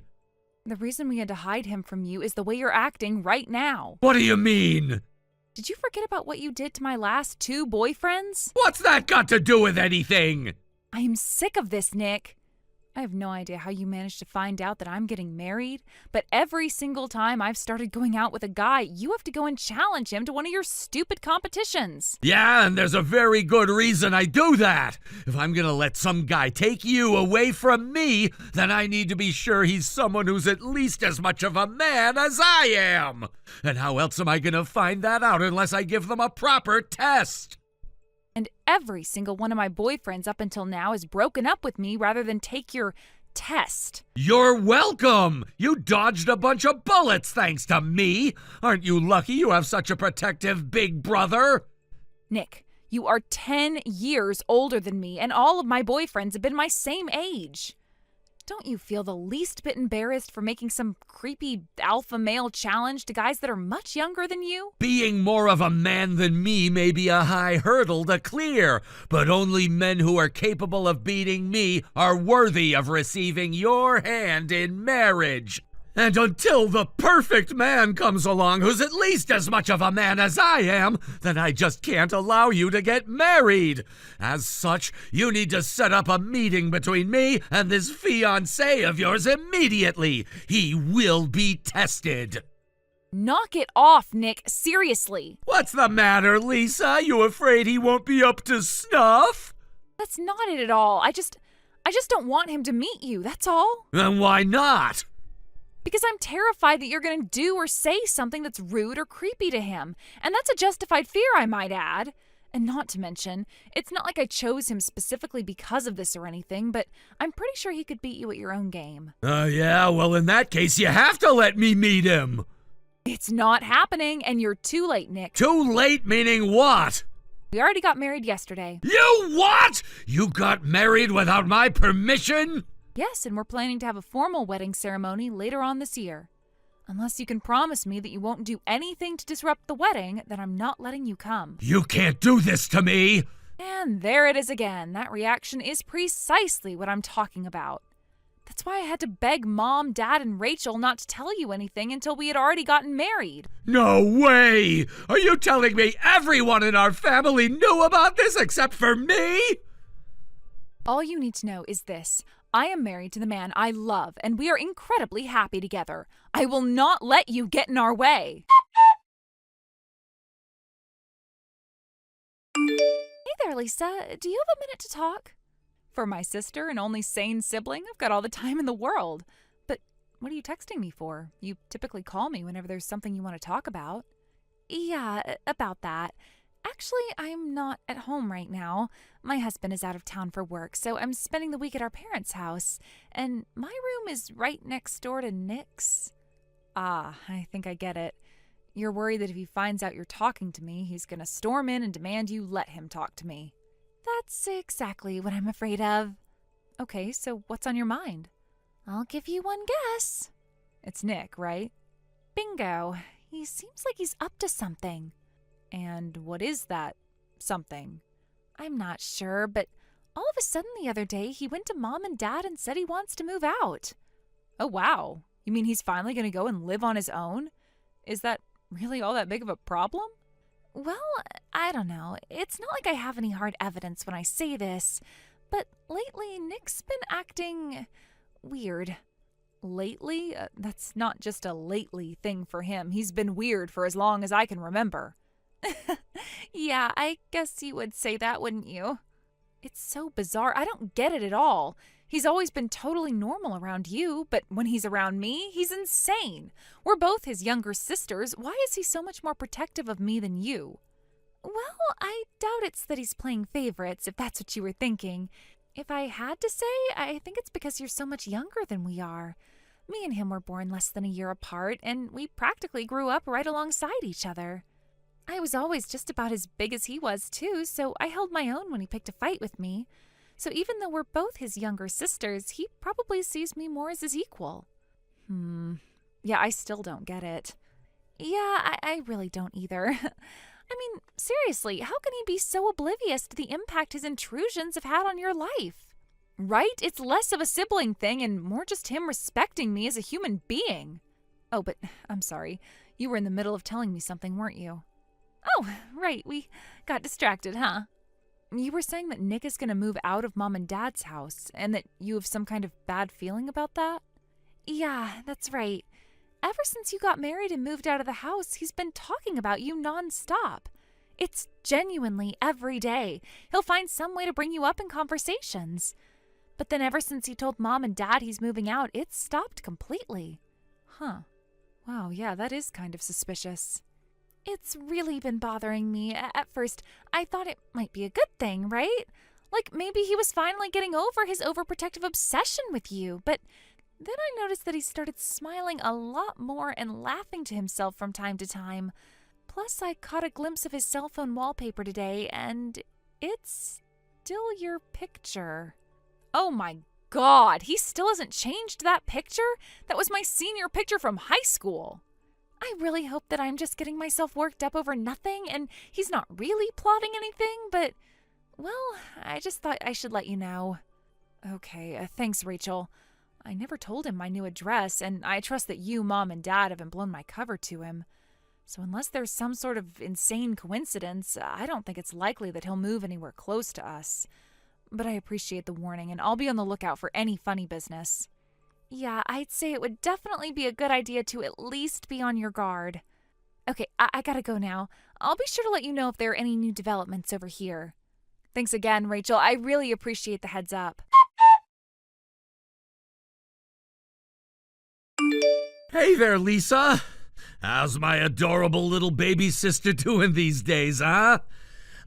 The reason we had to hide him from you is the way you're acting right now.
What do you mean?
Did you forget about what you did to my last 2 boyfriends?
What's that got to do with anything?
I am sick of this, Nick. I have no idea how you managed to find out that I'm getting married, but every single time I've started going out with a guy, you have to go and challenge him to one of your stupid competitions.
Yeah, and there's a very good reason I do that. If I'm gonna let some guy take you away from me, then I need to be sure he's someone who's at least as much of a man as I am. And how else am I gonna find that out unless I give them a proper test?
And every single one of my boyfriends up until now has broken up with me rather than take your test.
You're welcome! You dodged a bunch of bullets thanks to me! Aren't you lucky you have such a protective big brother?
Nick, you are 10 years older than me, and all of my boyfriends have been my same age. Don't you feel the least bit embarrassed for making some creepy alpha male challenge to guys that are much younger than you?
Being more of a man than me may be a high hurdle to clear, but only men who are capable of beating me are worthy of receiving your hand in marriage. And until the perfect man comes along who's at least as much of a man as I am, then I just can't allow you to get married. As such, you need to set up a meeting between me and this fiancé of yours immediately. He will be tested.
Knock it off, Nick. Seriously.
What's the matter, Lisa? You afraid he won't be up to snuff?
That's not it at all. I just don't want him to meet you, that's all.
Then why not?
Because I'm terrified that you're going to do or say something that's rude or creepy to him. And that's a justified fear, I might add. And not to mention, it's not like I chose him specifically because of this or anything, but I'm pretty sure he could beat you at your own game.
Yeah, well, in that case, you have to let me meet him.
It's not happening, and you're too late, Nick.
Too late meaning what?
We already got married yesterday.
You what? You got married without my permission?
Yes, and we're planning to have a formal wedding ceremony later on this year. Unless you can promise me that you won't do anything to disrupt the wedding, then I'm not letting you come.
You can't do this to me!
And there it is again. That reaction is precisely what I'm talking about. That's why I had to beg Mom, Dad, and Rachel not to tell you anything until we had already gotten married.
No way! Are you telling me everyone in our family knew about this except for me?
All you need to know is this. I am married to the man I love, and we are incredibly happy together. I will not let you get in our way. Hey there, Lisa. Do you have a minute to talk? For my sister and only sane sibling, I've got all the time in the world. But what are you texting me for? You typically call me whenever there's something you want to talk about. Yeah, about that. Actually, I'm not at home right now. My husband is out of town for work, so I'm spending the week at our parents' house. And my room is right next door to Nick's. Ah, I think I get it. You're worried that if he finds out you're talking to me, he's going to storm in and demand you let him talk to me. That's exactly what I'm afraid of. Okay, so what's on your mind? I'll give you one guess. It's Nick, right? Bingo. He seems like he's up to something. And what is that something? I'm not sure, but all of a sudden the other day he went to Mom and Dad and said he wants to move out. Oh, wow. You mean he's finally going to go and live on his own? Is that really all that big of a problem? Well, I don't know. It's not like I have any hard evidence when I say this, but lately Nick's been acting weird. Lately? That's not just a lately thing for him. He's been weird for as long as I can remember. Yeah, I guess you would say that, wouldn't you? It's so bizarre. I don't get it at all. He's always been totally normal around you, but when he's around me, he's insane. We're both his younger sisters. Why is he so much more protective of me than you? Well, I doubt it's that he's playing favorites, if that's what you were thinking. If I had to say, I think it's because you're so much younger than we are. Me and him were born less than a year apart, and we practically grew up right alongside each other. I was always just about as big as he was, too, so I held my own when he picked a fight with me. So even though we're both his younger sisters, he probably sees me more as his equal. Yeah, I still don't get it. Yeah, I really don't either. I mean, seriously, how can he be so oblivious to the impact his intrusions have had on your life? Right? It's less of a sibling thing and more just him respecting me as a human being. Oh, but I'm sorry. You were in the middle of telling me something, weren't you? Oh, right. We got distracted, huh? You were saying that Nick is going to move out of Mom and Dad's house and that you have some kind of bad feeling about that? Yeah, that's right. Ever since you got married and moved out of the house, he's been talking about you nonstop. It's genuinely every day. He'll find some way to bring you up in conversations. But then ever since he told Mom and Dad he's moving out, it's stopped completely. Huh. Wow, yeah, that is kind of suspicious. It's really been bothering me. At first, I thought it might be a good thing, right? Like maybe he was finally getting over his overprotective obsession with you, but then I noticed that he started smiling a lot more and laughing to himself from time to time. Plus, I caught a glimpse of his cell phone wallpaper today, and it's still your picture. Oh my God, he still hasn't changed that picture? That was my senior picture from high school. I really hope that I'm just getting myself worked up over nothing and he's not really plotting anything, but, well, I just thought I should let you know. Okay, thanks, Rachel. I never told him my new address, and I trust that you, Mom, and Dad haven't blown my cover to him. So unless there's some sort of insane coincidence, I don't think it's likely that he'll move anywhere close to us. But I appreciate the warning, and I'll be on the lookout for any funny business. Yeah, I'd say it would definitely be a good idea to at least be on your guard. Okay, I gotta go now. I'll be sure to let you know if there are any new developments over here. Thanks again, Rachel. I really appreciate the heads up.
Hey there, Lisa. How's my adorable little baby sister doing these days, huh?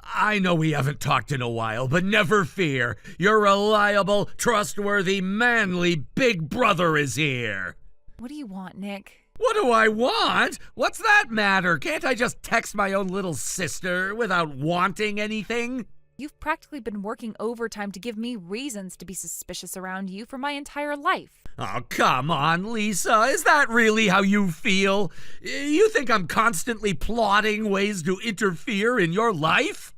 I know we haven't talked in a while, but never fear. Your reliable, trustworthy, manly big brother is here.
What do you want, Nick?
What do I want? What's that matter? Can't I just text my own little sister without wanting anything?
You've practically been working overtime to give me reasons to be suspicious around you for my entire life.
Oh, come on, Lisa. Is that really how you feel? You think I'm constantly plotting ways to interfere in your life?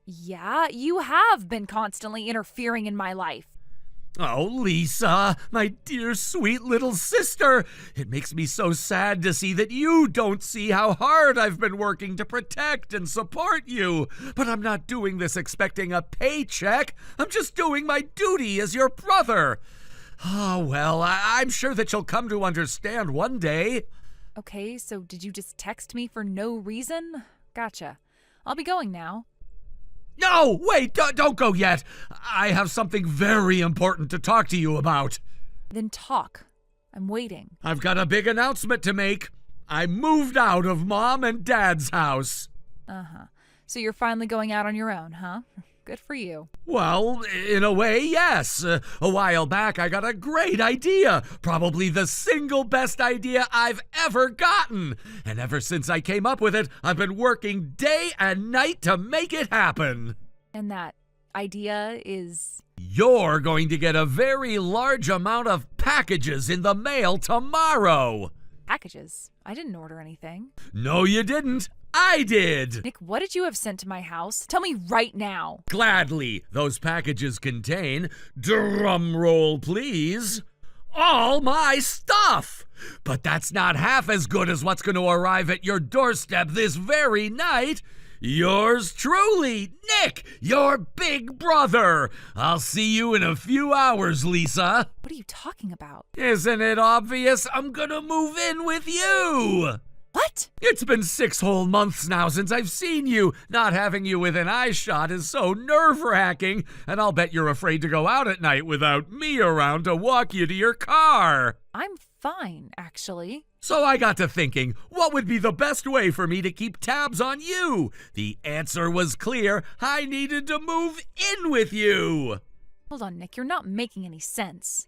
Yeah, you have been constantly interfering in my life.
Oh, Lisa, my dear sweet little sister. It makes me so sad to see that you don't see how hard I've been working to protect and support you. But I'm not doing this expecting a paycheck. I'm just doing my duty as your brother. Oh, well, I'm sure that you'll come to understand one day.
Okay, so did you just text me for no reason? Gotcha. I'll be going now.
No, wait, don't go yet. I have something very important to talk to you about.
Then talk. I'm waiting.
I've got a big announcement to make. I moved out of Mom and Dad's house.
Uh-huh. So you're finally going out on your own, huh? Good for you.
Well, in a way, yes. A while back, I got a great idea. Probably the single best idea I've ever gotten. And ever since I came up with it, I've been working day and night to make it happen.
And that idea is?
You're going to get a very large amount of packages in the mail tomorrow.
Packages? I didn't order anything.
No, you didn't. I did!
Nick, what did you have sent to my house? Tell me right now.
Gladly. Those packages contain, drum roll please, all my stuff. But that's not half as good as what's going to arrive at your doorstep this very night. Yours truly, Nick, your big brother. I'll see you in a few hours, Lisa.
What are you talking about?
Isn't it obvious? I'm gonna move in with you.
What?
It's been 6 whole months now since I've seen you. Not having you within eyeshot is so nerve-wracking, and I'll bet you're afraid to go out at night without me around to walk you to your car.
I'm fine, actually.
So I got to thinking, what would be the best way for me to keep tabs on you? The answer was clear. I needed to move in with you.
Hold on, Nick, you're not making any sense.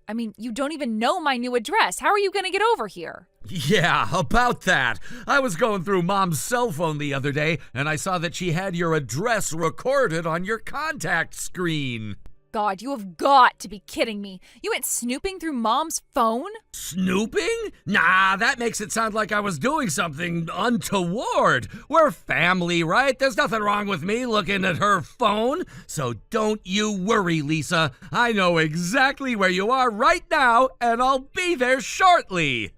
I mean, you don't even know my new address. How are you going to get over here?
Yeah, about that. I was going through Mom's cell phone the other day, and I saw that she had your address recorded on your contact screen.
God, you have got to be kidding me. You went snooping through Mom's phone?
Snooping? Nah, that makes it sound like I was doing something untoward. We're family, right? There's nothing wrong with me looking at her phone. So don't you worry, Lisa. I know exactly where you are right now, and I'll be there shortly.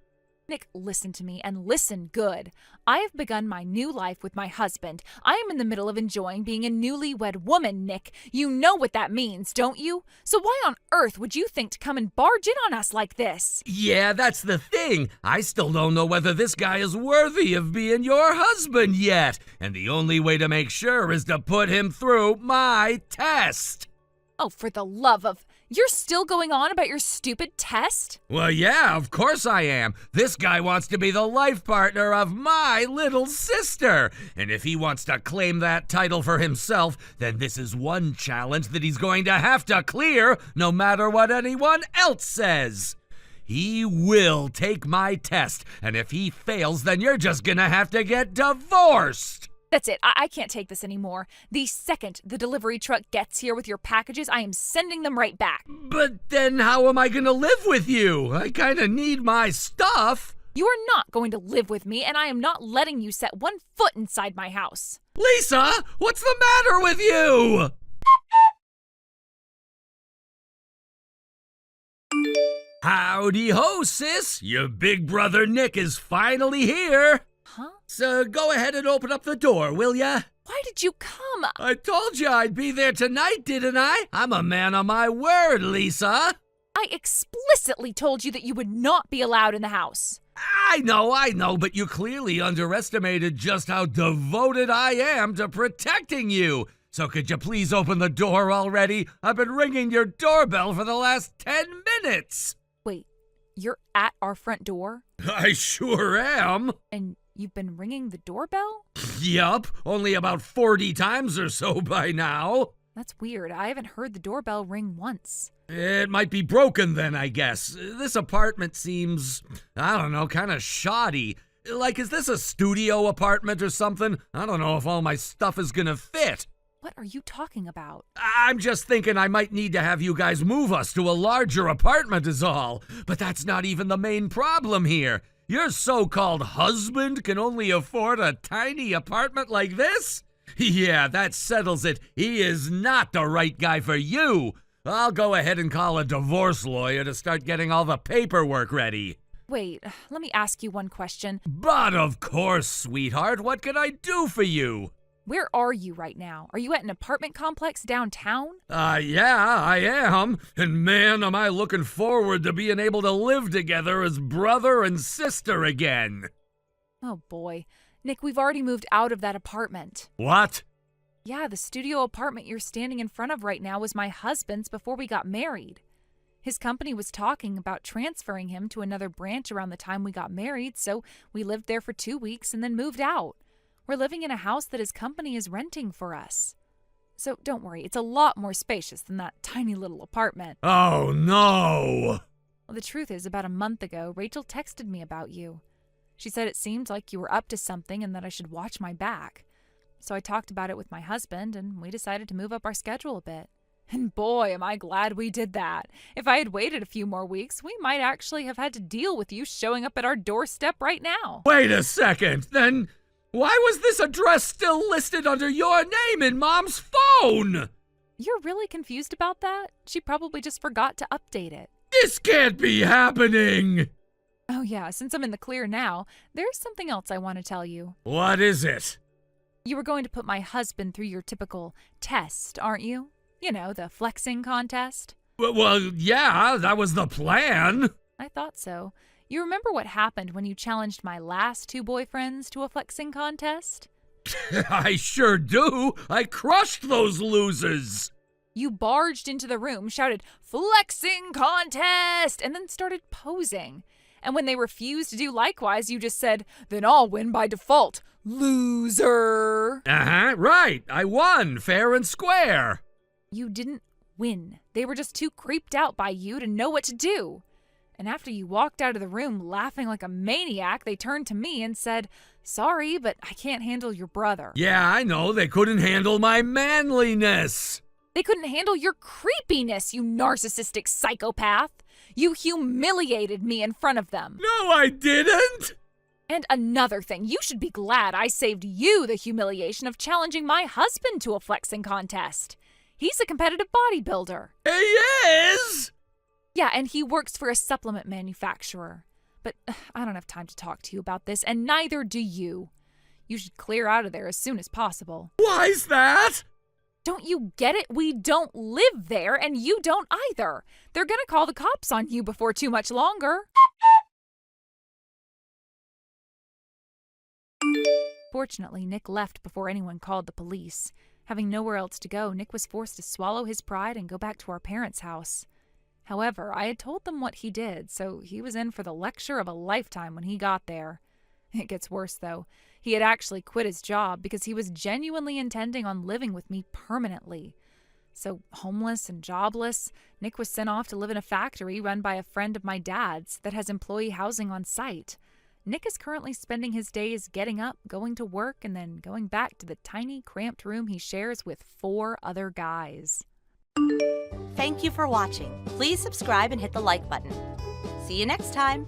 Nick, listen to me and listen good. I have begun my new life with my husband. I am in the middle of enjoying being a newlywed woman, Nick. You know what that means, don't you? So why on earth would you think to come and barge in on us like this?
Yeah, that's the thing. I still don't know whether this guy is worthy of being your husband yet. And the only way to make sure is to put him through my test.
Oh, for the love of... You're still going on about your stupid test?
Well, yeah, of course I am. This guy wants to be the life partner of my little sister. And if he wants to claim that title for himself, then this is one challenge that he's going to have to clear, no matter what anyone else says. He will take my test, and if he fails, then you're just gonna have to get divorced.
That's it. I can't take this anymore. The second the delivery truck gets here with your packages, I am sending them right back.
But then how am I gonna live with you? I kinda need my stuff.
You are not going to live with me, and I am not letting you set one foot inside my house.
Lisa, what's the matter with you? Howdy ho, sis. Your big brother Nick is finally here.
Huh?
So go ahead and open up the door, will ya?
Why did you come?
I told you I'd be there tonight, didn't I? I'm a man of my word, Lisa.
I explicitly told you that you would not be allowed in the house.
I know, but you clearly underestimated just how devoted I am to protecting you. So could you please open the door already? I've been ringing your doorbell for the last 10 minutes.
Wait, you're at our front door?
I sure am.
And you've been ringing the doorbell?
Yup, only about 40 times or so by now.
That's weird. I haven't heard the doorbell ring once.
It might be broken then, I guess. This apartment seems, I don't know, kind of shoddy. Like, is this a studio apartment or something? I don't know if all my stuff is gonna fit.
What are you talking about?
I'm just thinking I might need to have you guys move us to a larger apartment is all. But that's not even the main problem here. Your so-called husband can only afford a tiny apartment like this? Yeah, that settles it. He is not the right guy for you. I'll go ahead and call a divorce lawyer to start getting all the paperwork ready.
Wait, let me ask you one question.
But of course, sweetheart, what can I do for you?
Where are you right now? Are you at an apartment complex downtown?
Yeah, I am. And man, am I looking forward to being able to live together as brother and sister again.
Oh boy. Nick, we've already moved out of that apartment.
What?
Yeah, the studio apartment you're standing in front of right now was my husband's before we got married. His company was talking about transferring him to another branch around the time we got married, so we lived there for 2 weeks and then moved out. We're living in a house that his company is renting for us. So don't worry, it's a lot more spacious than that tiny little apartment.
Oh, no!
Well, the truth is, about a month ago, Rachel texted me about you. She said it seemed like you were up to something and that I should watch my back. So I talked about it with my husband, and we decided to move up our schedule a bit. And boy, am I glad we did that. If I had waited a few more weeks, we might actually have had to deal with you showing up at our doorstep right now.
Wait a second, then why was this address still listed under your name in Mom's phone?
You're really confused about that? She probably just forgot to update it.
This can't be happening!
Oh yeah, since I'm in the clear now, there's something else I want to tell you.
What is it?
You were going to put my husband through your typical test, aren't you? You know, the flexing contest.
Well, yeah, that was the plan.
I thought so. You remember what happened when you challenged my last 2 boyfriends to a flexing contest?
I sure do. I crushed those losers.
You barged into the room, shouted, "Flexing contest!" and then started posing. And when they refused to do likewise, you just said, "Then I'll win by default, loser."
Right. I won, fair and square.
You didn't win. They were just too creeped out by you to know what to do. And after you walked out of the room laughing like a maniac, they turned to me and said, "Sorry, but I can't handle your brother."
Yeah, I know. They couldn't handle my manliness.
They couldn't handle your creepiness, you narcissistic psychopath. You humiliated me in front of them.
No, I didn't.
And another thing, you should be glad I saved you the humiliation of challenging my husband to a flexing contest. He's a competitive bodybuilder.
He is?
Yeah, and he works for a supplement manufacturer. But I don't have time to talk to you about this, and neither do you. You should clear out of there as soon as possible.
Why's that?
Don't you get it? We don't live there, and you don't either. They're gonna call the cops on you before too much longer. Fortunately, Nick left before anyone called the police. Having nowhere else to go, Nick was forced to swallow his pride and go back to our parents' house. However, I had told them what he did, so he was in for the lecture of a lifetime when he got there. It gets worse, though. He had actually quit his job because he was genuinely intending on living with me permanently. So, homeless and jobless, Nick was sent off to live in a factory run by a friend of my dad's that has employee housing on site. Nick is currently spending his days getting up, going to work, and then going back to the tiny, cramped room he shares with 4 other guys.
Thank you for watching. Please subscribe and hit the like button. See you next time.